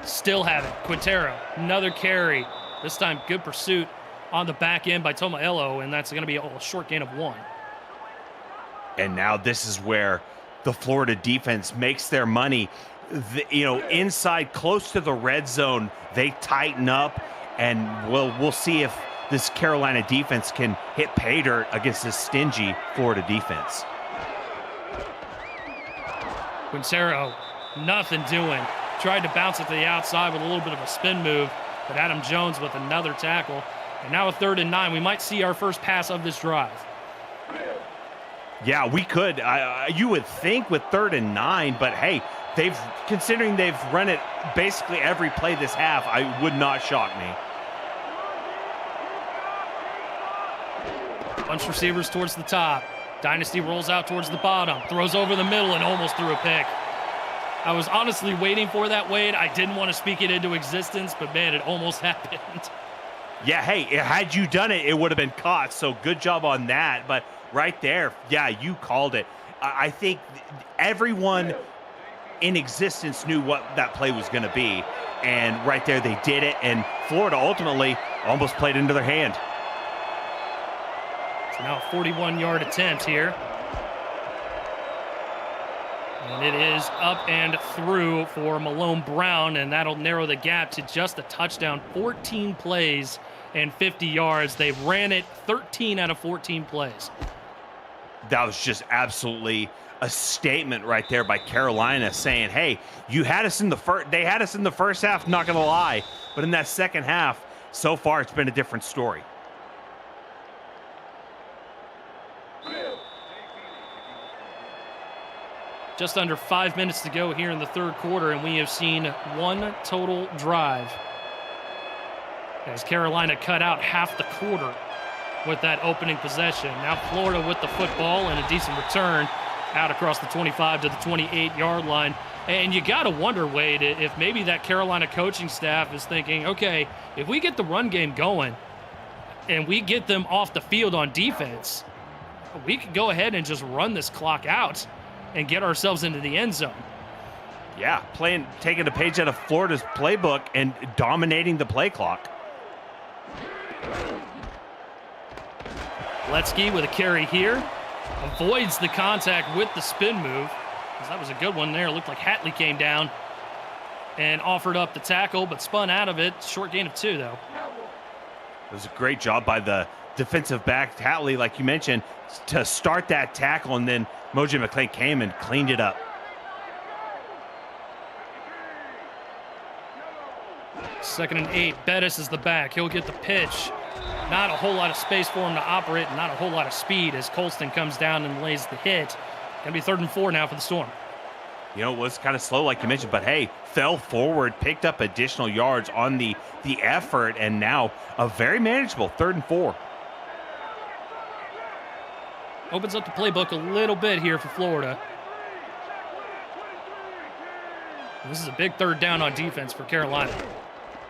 Still haven't. Quintero, another carry. This time, good pursuit on the back end by Tomaello, and that's going to be a short gain of 1. And now this is where the Florida defense makes their money. Inside close to the red zone, they tighten up, and we'll see if this Carolina defense can hit pay dirt against this stingy Florida defense. Quintero, nothing doing. Tried to bounce it to the outside with a little bit of a spin move, but Adam Jones with another tackle. And now a 3rd and 9. We might see our first pass of this drive. Yeah, we could. You would think with 3rd and 9, but hey, considering they've run it basically every play this half, I would not shock me. Bunch receivers towards the top. Dynasty rolls out towards the bottom, throws over the middle, and almost threw a pick. I was honestly waiting for that, Wade. I didn't want to speak it into existence, but man, it almost happened. Yeah, hey, had you done it, it would have been caught, so good job on that. But right there, yeah, you called it. I think everyone in existence knew what that play was going to be, and right there they did it, and Florida ultimately almost played into their hand. So now a 41-yard attempt here. And it is up and through for Malone Brown, and that'll narrow the gap to just a touchdown. 14 plays and 50 yards. They ran it 13 out of 14 plays. That was just absolutely a statement right there by Carolina saying, hey, you had us in the first, they had us in the first half, not going to lie, but in that second half, so far it's been a different story. Just under 5 minutes to go here in the third quarter, and we have seen one total drive as Carolina cut out half the quarter with that opening possession. Now Florida with the football and a decent return out across the 25 to the 28-yard line. And you got to wonder, Wade, if maybe that Carolina coaching staff is thinking, okay, if we get the run game going and we get them off the field on defense, we could go ahead and just run this clock out and get ourselves into the end zone. Yeah, taking a page out of Florida's playbook and dominating the play clock. Letsky with a carry here. Avoids the contact with the spin move. That was a good one there. It looked like Hatley came down and offered up the tackle, but spun out of it. Short gain of 2, though. It was a great job by the defensive back, Hatley, like you mentioned, to start that tackle, and then Moji McClain came and cleaned it up. Second and 8. Bettis is the back. He'll get the pitch. Not a whole lot of space for him to operate, and not a whole lot of speed as Colston comes down and lays the hit. Gonna be 3rd and 4 now for the Storm. You know, it was kind of slow, like you mentioned, but hey, fell forward, picked up additional yards on the effort, and now a very manageable 3rd and 4. Opens up the playbook a little bit here for Florida. This is a big 3rd down on defense for Carolina.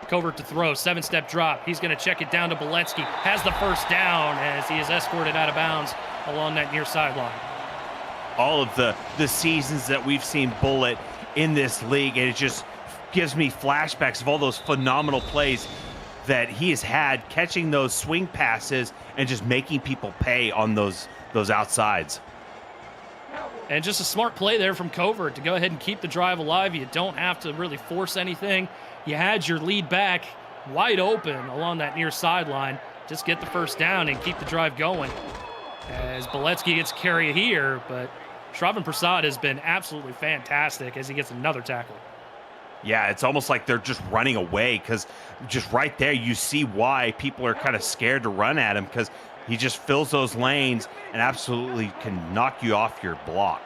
Covert to throw, 7-step drop. He's going to check it down to Beletsky. Has the first down as he is escorted out of bounds along that near sideline. All of the seasons that we've seen Bullet in this league, and it just gives me flashbacks of all those phenomenal plays that he has had, catching those swing passes and just making people pay on those outsides. And just a smart play there from Covert to go ahead and keep the drive alive. You don't have to really force anything. You had your lead back wide open along that near sideline. Just get the first down and keep the drive going. As Beletsky gets a carry here, but Shravan Prasad has been absolutely fantastic as he gets another tackle. Yeah, it's almost like they're just running away, because just right there you see why people are kind of scared to run at him, because he just fills those lanes and absolutely can knock you off your block.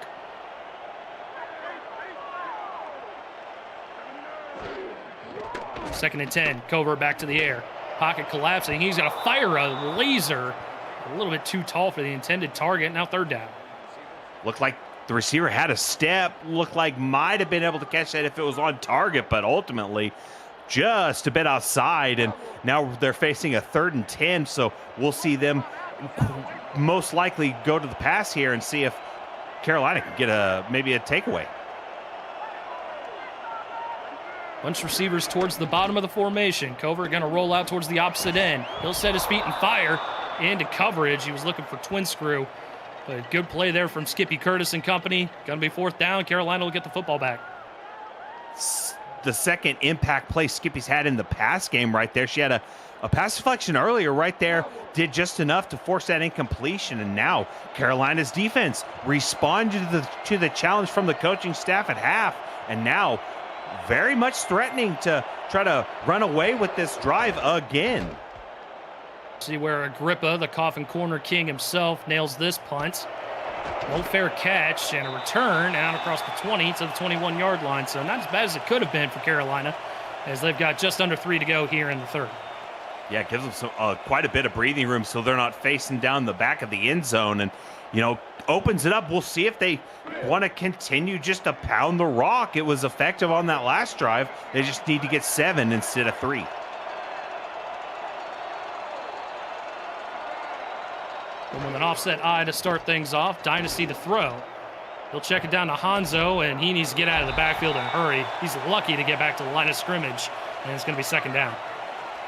Second and 10, Covert back to the air. Pocket collapsing. He's going to fire a laser. A little bit too tall for the intended target. Now 3rd down. Looked like the receiver had a step. Looked like might have been able to catch that if it was on target, but ultimately just a bit outside. And now they're facing a 3rd and 10, so we'll see them most likely go to the pass here and see if Carolina can get maybe a takeaway. Bunch of receivers towards the bottom of the formation. Covert going to roll out towards the opposite end. He'll set his feet and fire into coverage. He was looking for twin screw, but good play there from Skippy Curtis and company. Going to be 4th down. Carolina will get the football back. The second impact play Skippy's had in the pass game right there. She had a pass deflection earlier right there, did just enough to force that incompletion, and now Carolina's defense responded to the challenge from the coaching staff at half, and now very much threatening to try to run away with this drive again. See where Agrippa, the coffin corner king himself, nails this punt. No fair catch and a return out across the 20 to the 21-yard line. So not as bad as it could have been for Carolina, as they've got just under 3 to go here in the 3rd. Yeah, it gives them quite a bit of breathing room so they're not facing down the back of the end zone, and, you know, opens it up. We'll see if they want to continue just to pound the rock. It was effective on that last drive. They just need to get 7 instead of 3. And with an offset eye to start things off, Dynasty to throw. He'll check it down to Hanzo, and he needs to get out of the backfield in a hurry. He's lucky to get back to the line of scrimmage, and it's going to be 2nd down.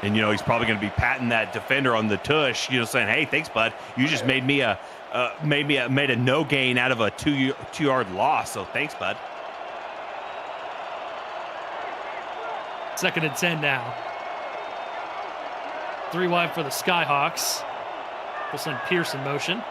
And, you know, he's probably going to be patting that defender on the tush, you know, saying, hey, thanks, bud. You just made me made a no gain out of a 2-yard loss, so thanks, bud. 2nd and 10 now. 3 wide for the Skyhawks. We'll send Pierce in motion.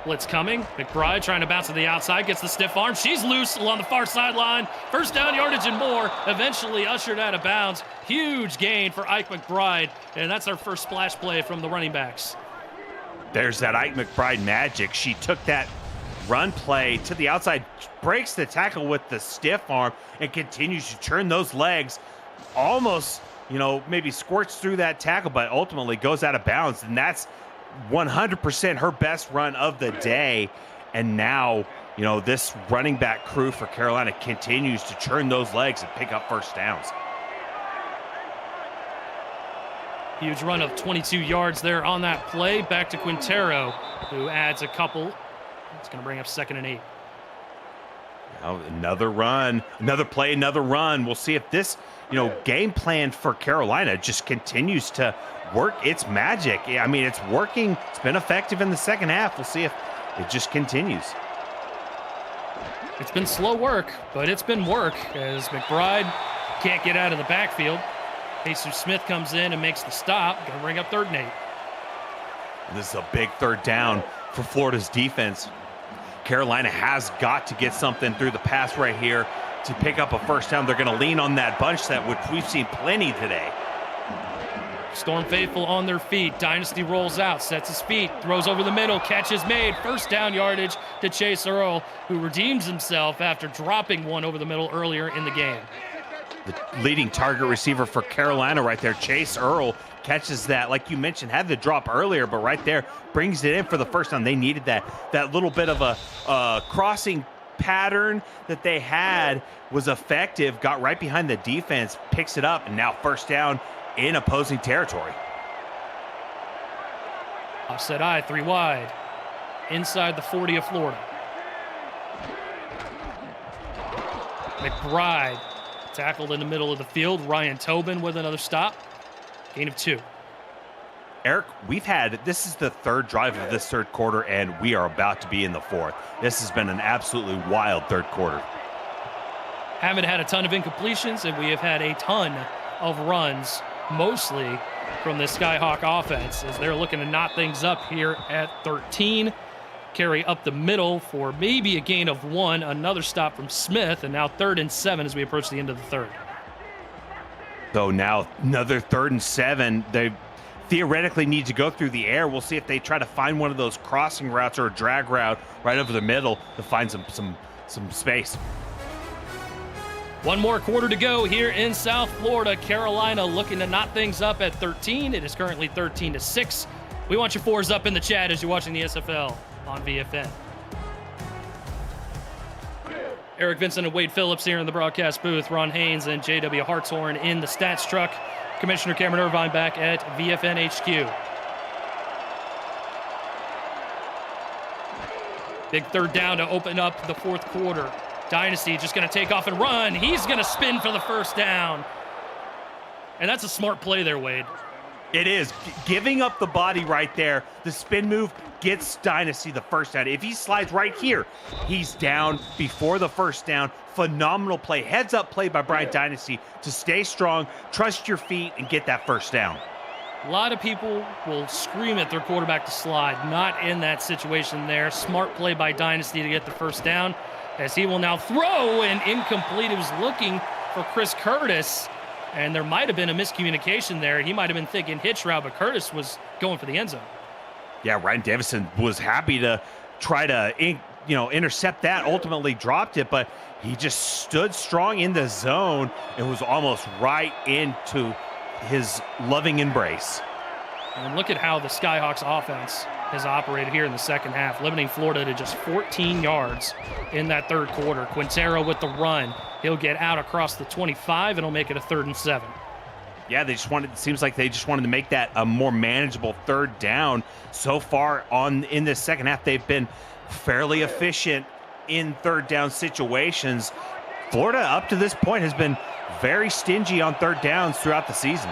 Blitz coming. McBride trying to bounce to the outside. Gets the stiff arm. She's loose along the far sideline. 1st down, yardage and more. Eventually ushered out of bounds. Huge gain for Ike McBride. And that's our first splash play from the running backs. There's that Ike McBride magic. She took that run play to the outside, breaks the tackle with the stiff arm, and continues to churn those legs. Almost, maybe squirts through that tackle, but ultimately goes out of bounds. And that's 100% her best run of the day. And now, this running back crew for Carolina continues to churn those legs and pick up first downs. Huge run of 22 yards there on that play. Back to Quintero, who adds a couple. It's going to bring up 2nd and 8. Another run, another play, another run. We'll see if this, game plan for Carolina just continues to work its magic. I mean, it's working. It's been effective in the second half. We'll see if it just continues. It's been slow work, but it's been work as McBride can't get out of the backfield. Jesus Smith comes in and makes the stop. Going to bring up 3rd and 8. This is a big 3rd down for Florida's defense. Carolina has got to get something through the pass right here to pick up a first down. They're going to lean on that bunch set, which we've seen plenty today. Storm faithful on their feet. Dynasty rolls out, sets his feet, throws over the middle, catch is made. First down yardage to Chase Earl, who redeems himself after dropping one over the middle earlier in the game. The leading target receiver for Carolina right there, Chase Earl, catches that. Like you mentioned, had the drop earlier, but right there brings it in for the first down. They needed that little bit of a crossing pattern that they had was effective, got right behind the defense, picks it up, and now first down in opposing territory. Offset I, 3 wide, inside the 40 of Florida. McBride tackled in the middle of the field. Ryan Tobin with another stop. Gain of 2. Eric, this is the 3rd drive of this 3rd quarter, and we are about to be in the 4th. This has been an absolutely wild 3rd quarter. Haven't had a ton of incompletions, and we have had a ton of runs, mostly from the Skyhawk offense, as they're looking to knot things up here at 13. Carry up the middle for maybe a gain of 1. Another stop from Smith, and now 3rd and 7 as we approach the end of the 3rd. So now another 3rd and 7. They theoretically need to go through the air. We'll see if they try to find one of those crossing routes or a drag route right over the middle to find some space. One more quarter to go here in South Florida. Carolina looking to knot things up at 13. It is currently 13-6. We want your 4s up in the chat as you're watching the SFL on VFN. Eric Vincent and Wade Phillips here in the broadcast booth. Ron Haynes and J.W. Hartshorn in the stats truck. Commissioner Cameron Irvine back at VFN HQ. Big 3rd down to open up the 4th quarter. Dynasty just going to take off and run. He's going to spin for the first down. And that's a smart play there, Wade. It is. Giving up the body right there, the spin move gets Dynasty the first down. If he slides right here, he's down before the first down. Phenomenal play. Heads up play by Bryant Dynasty to stay strong, trust your feet, and get that first down. A lot of people will scream at their quarterback to slide. Not in that situation there. Smart play by Dynasty to get the first down, as he will now throw and incomplete. He was looking for Chris Curtis, and there might have been a miscommunication there. He might have been thinking hitch route, but Curtis was going for the end zone. Yeah, Ryan Davison was happy to try to intercept that, ultimately dropped it, but he just stood strong in the zone and was almost right into his loving embrace. And look at how the Skyhawks offense has operated here in the second half, limiting Florida to just 14 yards in that 3rd quarter. Quintero with the run. He'll get out across the 25, and he'll make it a 3rd and 7. Yeah, it seems like they just wanted to make that a more manageable 3rd down. So far in this second half, they've been fairly efficient in 3rd down situations. Florida, up to this point, has been very stingy on 3rd downs throughout the season.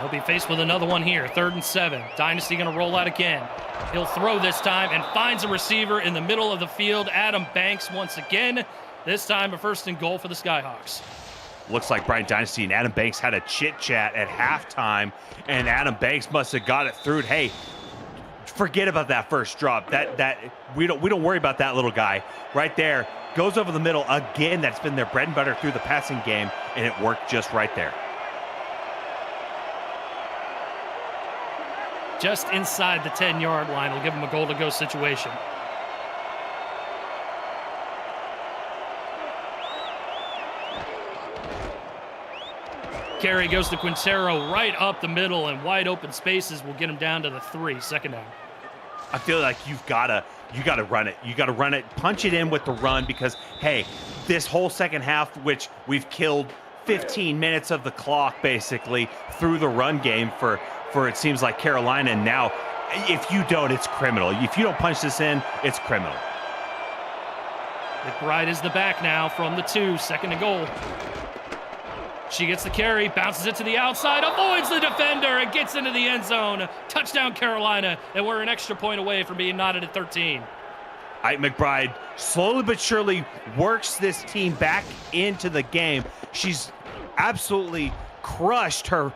He'll be faced with another one here, 3rd and 7. Dynasty going to roll out again. He'll throw this time and finds a receiver in the middle of the field. Adam Banks once again. This time a 1st and goal for the Skyhawks. Looks like Bryant Dynasty and Adam Banks had a chit-chat at halftime, and Adam Banks must have got it through. Hey, forget about that first drop. That we don't worry about that little guy right there. Goes over the middle again. That's been their bread and butter through the passing game, and it worked just right there. just inside the 10-yard line. Will give them a goal-to-go situation. Carry goes to Quintero right up the middle, and wide open spaces will get him down to the 3, second down. I feel like you gotta run it. You gotta run it, punch it in with the run, because hey, this whole second half, which we've killed 15 minutes of the clock basically through the run game for it seems like Carolina. And now, if you don't, it's criminal. If you don't punch this in, it's criminal. McBride is the back now from the 2, second and goal. She gets the carry, bounces it to the outside, avoids the defender, and gets into the end zone. Touchdown, Carolina, and we're an extra point away from being knotted at 13. McBride slowly but surely works this team back into the game. She's absolutely crushed her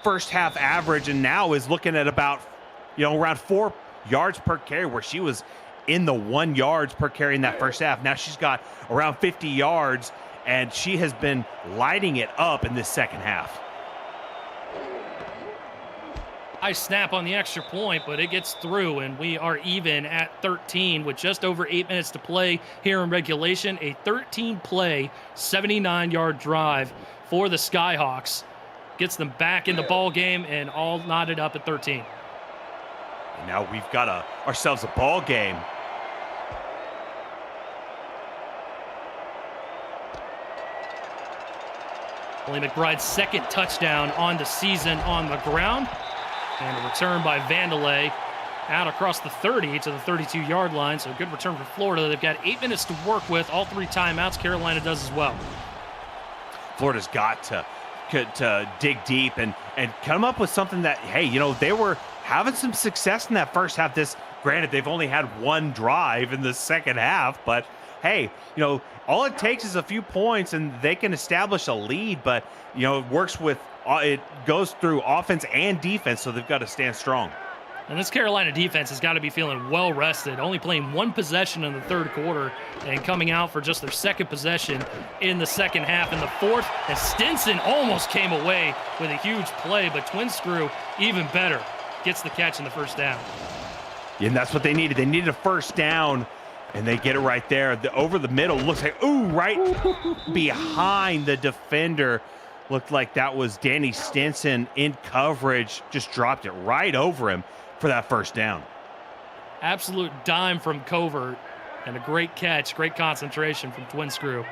first half average, and now is looking at about, around 4 yards per carry, where she was in the 1 yards per carry in that first half. Now she's got around 50 yards, and she has been lighting it up in this second half. I snap on the extra point, but it gets through, and we are even at 13 with just over 8 minutes to play here in regulation. A 13-play, 79-yard drive for the Skyhawks. Gets them back in the ball game and all knotted up at 13. And now we've got ourselves a ball game. Only McBride's second touchdown on the season on the ground. And a return by Vandalay out across the 30 to the 32-yard line. So good return for Florida. They've got 8 minutes to work with. All 3 timeouts. Carolina does as well. Florida's got to dig deep and come up with something that, hey, they were having some success in that first half. Granted, they've only had 1 drive in the second half, but hey, all it takes is a few points and they can establish a lead. But it goes through offense and defense, so they've got to stand strong. And this Carolina defense has got to be feeling well rested, only playing 1 possession in the third quarter and coming out for just their second possession in the second half. In the fourth, and Stinson almost came away with a huge play, but Twin Screw even better, gets the catch in the first down. Yeah, and that's what they needed. They needed a first down, and they get it right there. Over the middle, looks like, right behind the defender. Looked like that was Danny Stinson in coverage, just dropped it right over him for that first down. Absolute dime from Covert, and a great catch, great concentration from Twin Screw.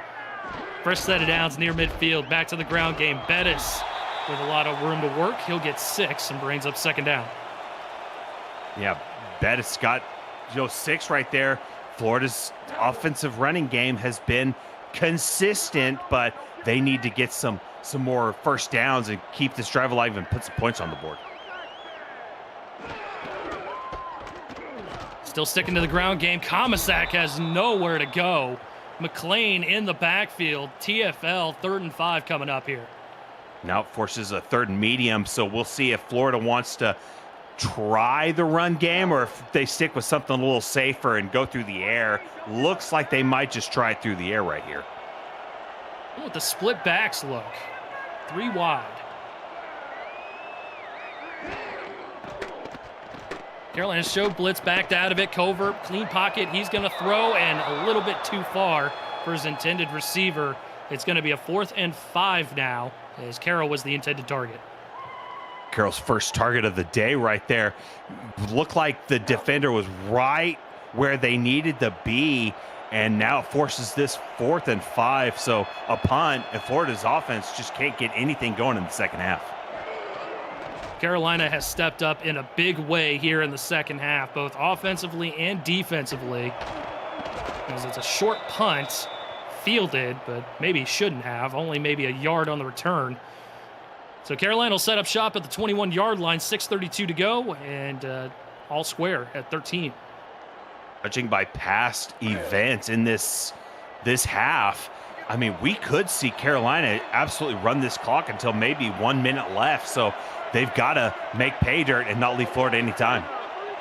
First set of downs near midfield, back to the ground game. Bettis with a lot of room to work. He'll get 6 and brings up second down. Yeah, Bettis got 6 right there. Florida's offensive running game has been consistent, but they need to get some more first downs and keep this drive alive and put some points on the board. Still sticking to the ground game. Comisac has nowhere to go. McLean in the backfield. TFL 3rd and 5 coming up here. Now it forces a 3rd and medium, so we'll see if Florida wants to try the run game or if they stick with something a little safer and go through the air. Looks like they might just try it through the air right here. What the split backs look. 3 wide. Carolina show blitz, backed out of it. Covert, clean pocket. He's going to throw, and a little bit too far for his intended receiver. It's going to be a 4th and 5 now, as Carroll was the intended target. Carroll's first target of the day right there. Looked like the defender was right where they needed to be, and now it forces this 4th and 5. So a punt, and Florida's offense just can't get anything going in the second half. Carolina has stepped up in a big way here in the second half, both offensively and defensively. As it's a short punt, fielded, but maybe shouldn't have. Only maybe a yard on the return. So Carolina will set up shop at the 21-yard line, 6:32 to go, and all square at 13. Judging by past events in this half, I mean, we could see Carolina absolutely run this clock until maybe 1 minute left. So they've got to make pay dirt and not leave Florida any time.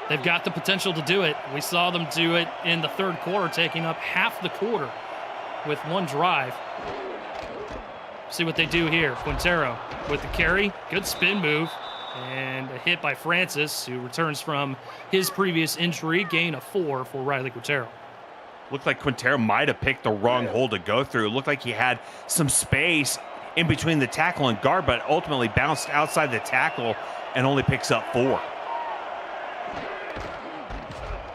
They've got the potential to do it. We saw them do it in the third quarter, taking up half the quarter with 1 drive. See what they do here. Quintero with the carry. Good spin move. And a hit by Francis, who returns from his previous injury, gain of 4 for Riley Quintero. Looked like Quintero might have picked the wrong hole to go through. It looked like he had some space in between the tackle and guard, but ultimately bounced outside the tackle and only picks up 4.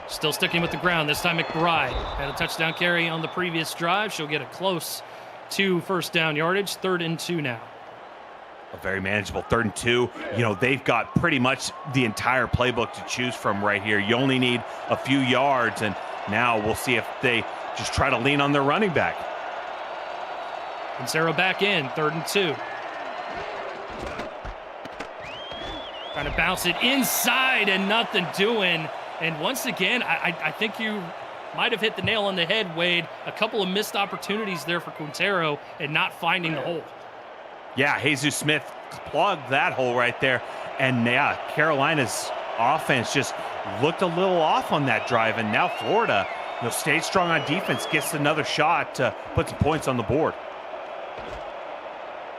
Still sticking with the ground. This time McBride had a touchdown carry on the previous drive. She'll get a close to first down yardage. 3rd and 2 now. A very manageable 3rd and 2. You know, they've got pretty much the entire playbook to choose from right here. You only need a few yards, and now we'll see if they just try to lean on their running back. And Sarah back in, 3rd and 2. Trying to bounce it inside and nothing doing. And once again, I think you might have hit the nail on the head, Wade. A couple of missed opportunities there for Quintero and not finding the hole. Yeah, Jesus Smith plugged that hole right there. And yeah, Carolina's offense just looked a little off on that drive. And now Florida, you know, stayed strong on defense, gets another shot to put some points on the board.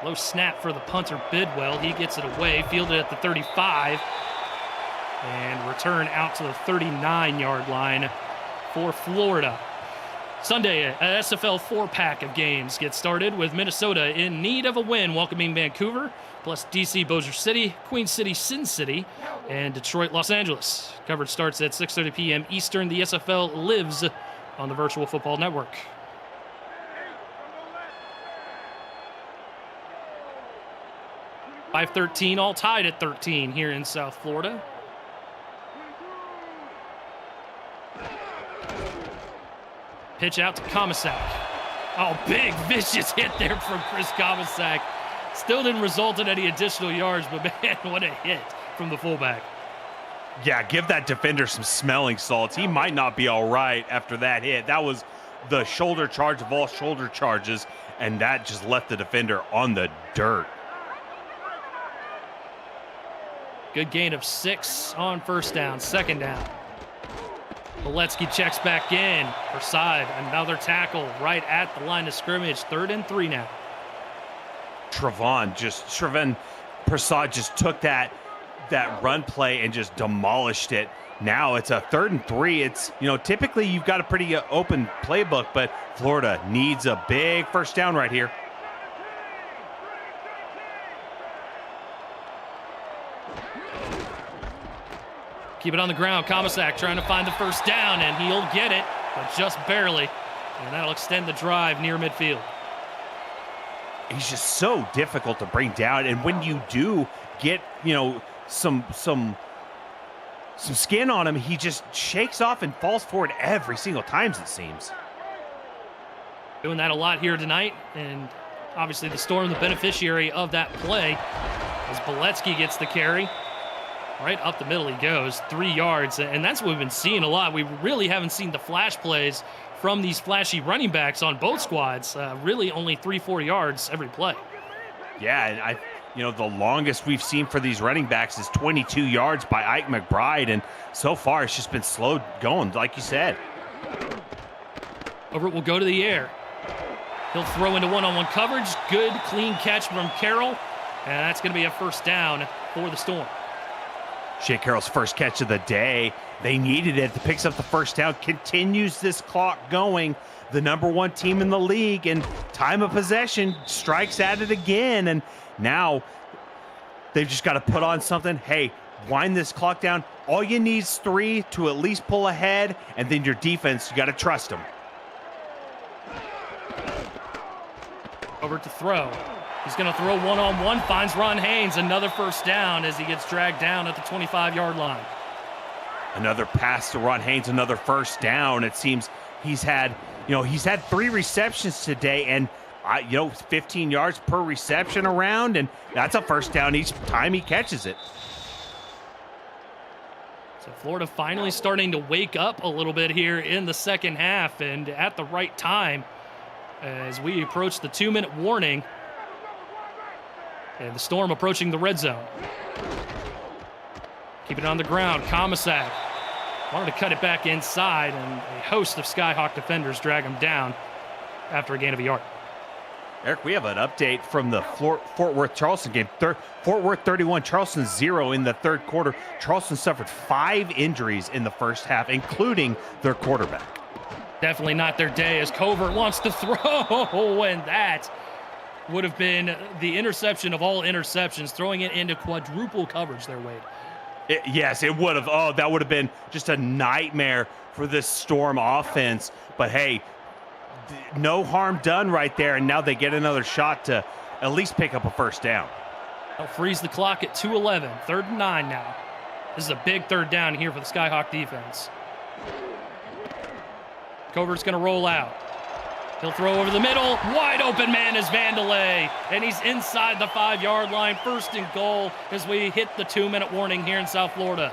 Low snap for the punter Bidwell. He gets it away, fielded at the 35. And return out to the 39-yard line for Florida. Sunday, a SFL 4-pack of games get started with Minnesota in need of a win, welcoming Vancouver, plus DC Bossier City, Queen City Sin City, and Detroit Los Angeles. Coverage starts at 6:30 p.m. Eastern. The SFL lives on the Virtual Football Network. .513, all tied at 13 here in South Florida. Pitch out to Komisak. Oh, big, vicious hit there from Chris Komisak. Still didn't result in any additional yards, but man, what a hit from the fullback. Yeah, give that defender some smelling salts. He might not be all right after that hit. That was the shoulder charge of all shoulder charges, and that just left the defender on the dirt. Good gain of 6 on first down, 2nd down. Boletsky checks back in. Her side, another tackle right at the line of scrimmage. 3rd and 3 now. Trevin Prasad just took that run play and just demolished it. Now it's a 3rd and 3. It's, you know, typically you've got a pretty open playbook, but Florida needs a big first down right here. Keep it on the ground. Komisak trying to find the first down, and he'll get it, but just barely. And that'll extend the drive near midfield. He's just so difficult to bring down, and when you do get, you know, some skin on him, he just shakes off and falls forward every single time, it seems. Doing that a lot here tonight, and obviously the Storm the beneficiary of that play as Boletsky gets the carry. Right up the middle he goes, 3 yards, and that's what we've been seeing a lot. We really haven't seen the flash plays from these flashy running backs on both squads. Really only 3-4 yards every play. Yeah, and you know, the longest we've seen for these running backs is 22 yards by Ike McBride, and so far it's just been slow going, like you said. Over it will go to the air. He'll throw into one-on-one coverage. Good, clean catch from Carroll, and that's going to be a first down for the Storm. Shea Carroll's first catch of the day. They needed it. It picks up the first down, continues this clock going. The #1 team in the league, and time of possession strikes at it again. And now they've just got to put on something. Hey, wind this clock down. All you need is 3 to at least pull ahead, and then your defense, you got to trust them. Over to throw. He's going to throw one-on-one, finds Ron Haynes, another first down as he gets dragged down at the 25-yard line. Another pass to Ron Haynes, another first down. It seems he's had 3 receptions today, and 15 yards per reception around, and that's a first down each time he catches it. So Florida finally starting to wake up a little bit here in the second half, and at the right time as we approach the 2-minute warning. And the Storm approaching the red zone. Keep it on the ground. Komisak wanted to cut it back inside, and a host of Skyhawk defenders drag him down after a gain of a yard. Eric, we have an update from the Fort Worth Charleston game. Fort Worth 31, Charleston 0 in the third quarter. Charleston suffered 5 injuries in the first half, including their quarterback. Definitely not their day as Covert wants to throw, and that would have been the interception of all interceptions, throwing it into quadruple coverage there, Wade. Yes, it would have. Oh, that would have been just a nightmare for this Storm offense. But hey, no harm done right there, and now they get another shot to at least pick up a first down. They'll freeze the clock at 2:11, 3rd and 9 now. This is a big third down here for the Skyhawk defense. Covert's going to roll out. He'll throw over the middle. Wide open man is Vandelay, and he's inside the 5-yard line. 1st and goal as we hit the 2-minute warning here in South Florida.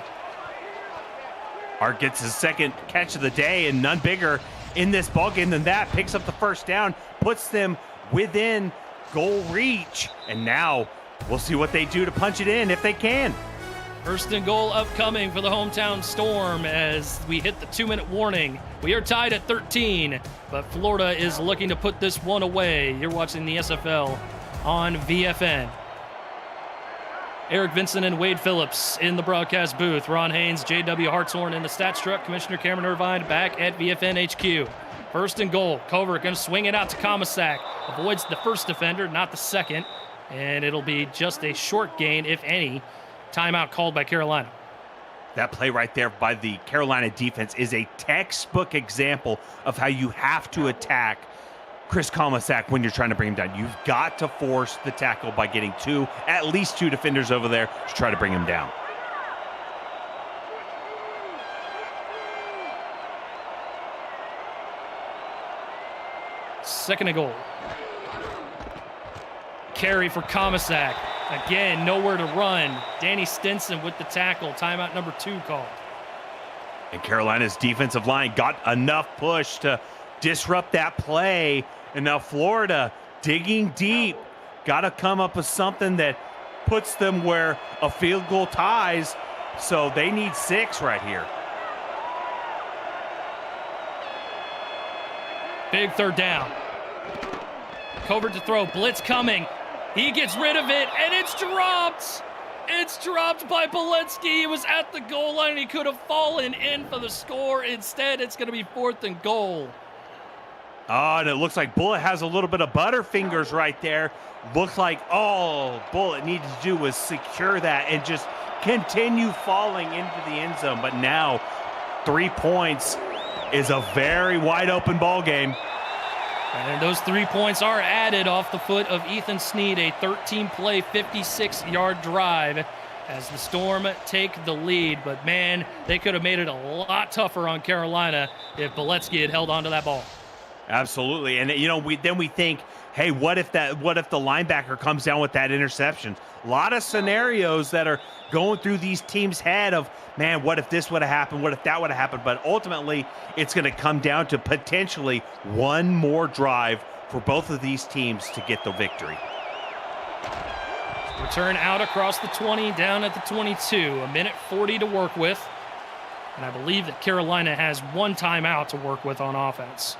Hart gets his second catch of the day, and none bigger in this ballgame than that. Picks up the first down, puts them within goal reach, and now we'll see what they do to punch it in if they can. 1st and goal upcoming for the hometown Storm as we hit the 2-minute warning. We are tied at 13, but Florida is looking to put this one away. You're watching the SFL on VFN. Eric Vincent and Wade Phillips in the broadcast booth. Ron Haynes, J.W. Hartshorn in the stats truck. Commissioner Cameron Irvine back at VFN HQ. 1st and goal. Covert going to swing it out to Comisac. Avoids the first defender, not the second. And it'll be just a short gain, if any. Timeout called by Carolina. That play right there by the Carolina defense is a textbook example of how you have to attack Chris Comisac when you're trying to bring him down. You've got to force the tackle by getting at least two defenders over there to try to bring him down. Second and goal. Carry for Comisac. Again, nowhere to run. Danny Stinson with the tackle. Timeout number 2 called. And Carolina's defensive line got enough push to disrupt that play. And now Florida digging deep. Got to come up with something that puts them where a field goal ties. So they need 6 right here. Big third down. Covert to throw. Blitz coming. He gets rid of it, and it's dropped. It's dropped by Boletsky. He was at the goal line, and he could have fallen in for the score. Instead, it's going to be 4th and goal. Oh, and it looks like Bullet has a little bit of butterfingers right there. Looks like all Bullet needed to do was secure that and just continue falling into the end zone. But now 3 points is a very wide open ball game. And those 3 points are added off the foot of Ethan Snead, a 13-play, 56-yard drive as the Storm take the lead. But, man, they could have made it a lot tougher on Carolina if Boletsky had held on to that ball. Absolutely. And, you know, we think, hey, what if the linebacker comes down with that interception? A lot of scenarios that are going through these teams' head of, man, what if this would have happened? What if that would have happened? But ultimately, it's going to come down to potentially one more drive for both of these teams to get the victory. Return out across the 20, down at the 22. A minute 40 to work with. And I believe that Carolina has 1 timeout to work with on offense.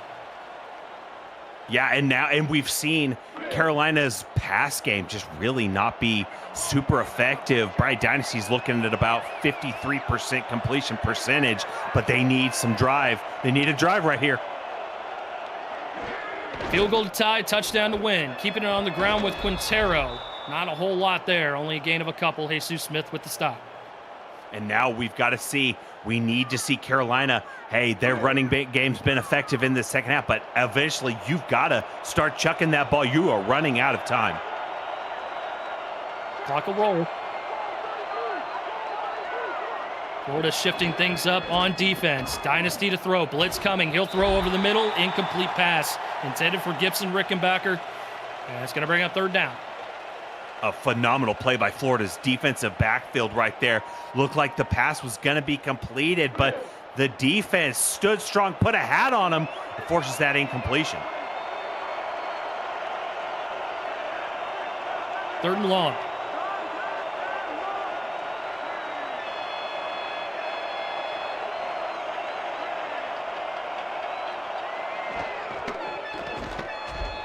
Yeah, and we've seen Carolina's pass game just really not be super effective. Bright Dynasty's looking at about 53% completion percentage, but they need some drive. They need a drive right here. Field goal to tie, touchdown to win. Keeping it on the ground with Quintero. Not a whole lot there, only a gain of a couple. Jesus Smith with the stop. And now we need to see Carolina. Hey, their running game's been effective in the second half, but eventually you've got to start chucking that ball. You are running out of time. Clock will roll. Florida shifting things up on defense. Dynasty to throw. Blitz coming. He'll throw over the middle. Incomplete pass. Intended for Gibson Rickenbacker. And it's going to bring up 3rd down. A phenomenal play by Florida's defensive backfield right there. Looked like the pass was going to be completed, but the defense stood strong, put a hat on him, and forces that incompletion. 3rd and long.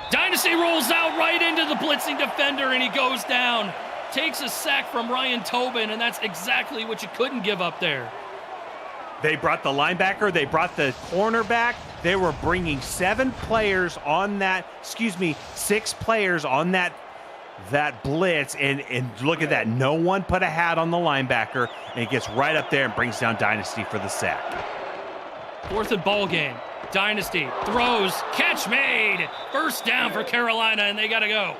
Dynasty he rolls out right into the blitzing defender, and he goes down. Takes a sack from Ryan Tobin, and that's exactly what you couldn't give up there. They brought the linebacker, they brought the cornerback. They were bringing 6 players on that blitz, and look at that. No one put a hat on the linebacker, and he gets right up there and brings down Dynasty for the sack. 4th and ball game. Dynasty throws, catch made. First down for Carolina, and they got to go.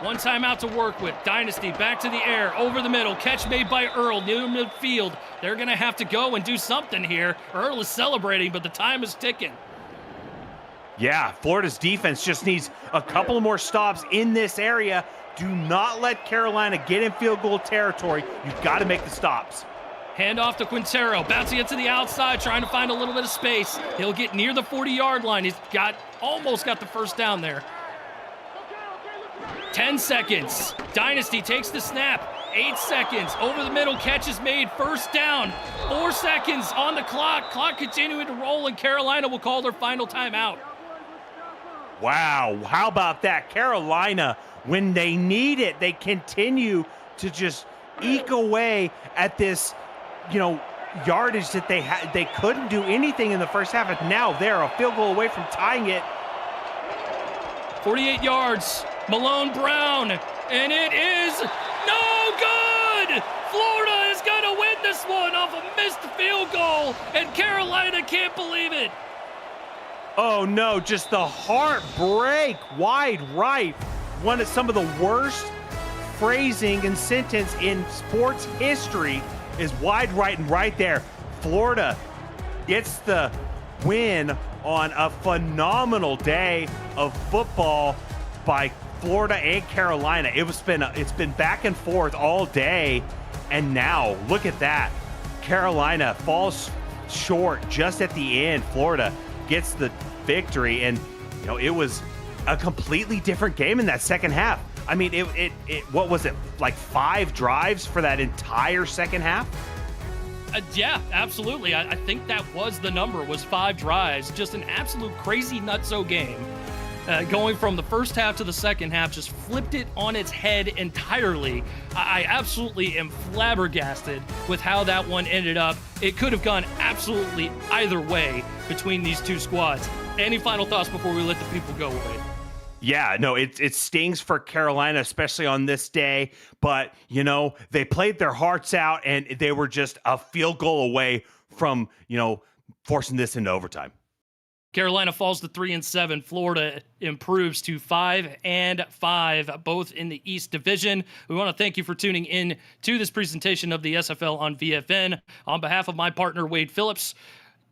One timeout to work with. Dynasty back to the air, over the middle. Catch made by Earl, near midfield. They're going to have to go and do something here. Earl is celebrating, but the time is ticking. Yeah, Florida's defense just needs a couple more stops in this area. Do not let Carolina get in field goal territory. You've got to make the stops. Hand off to Quintero, bouncing it to the outside, trying to find a little bit of space. He'll get near the 40-yard line. He's almost got the first down there. 10 seconds. Dynasty takes the snap. 8 seconds. Over the middle, catch is made. First down. 4 seconds on the clock. Clock continuing to roll, and Carolina will call their final timeout. Wow, how about that? Carolina, when they need it, they continue to just eke away at this, yardage that they had. They couldn't do anything in the first half, and now they're a field goal away from tying it. 48 yards. Malone Brown, and it is no good! Florida is going to win this one off a missed field goal, and Carolina can't believe it. Oh no, just the heartbreak. Wide right. One of some of the worst phrasing and sentence in sports history is wide right, and right there. Florida gets the win on a phenomenal day of football by Florida and Carolina. It's been back and forth all day, and now look at that. Carolina falls short just at the end. Florida gets the victory, and it was a completely different game in that second half. I mean, what was it, like 5 drives for that entire second half? Yeah, absolutely. I think that was the number, was 5 drives. Just an absolute crazy nutso game. Going from the first half to the second half, just flipped it on its head entirely. I absolutely am flabbergasted with how that one ended up. It could have gone absolutely either way between these two squads. Any final thoughts before we let the people go away? Yeah, no, it stings for Carolina, especially on this day. But, they played their hearts out, and they were just a field goal away from, forcing this into overtime. Carolina falls to 3-7. Florida improves to 5-5, both in the East Division. We want to thank you for tuning in to this presentation of the SFL on VFN. On behalf of my partner, Wade Phillips,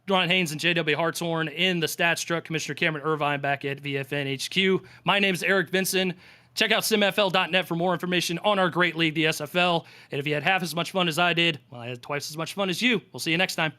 Ron Haynes, and JW Hartshorn in the stats truck, Commissioner Cameron Irvine back at VFN HQ. My name is Eric Vinson. Check out simfl.net for more information on our great league, the SFL. And if you had half as much fun as I did, well, I had twice as much fun as you. We'll see you next time.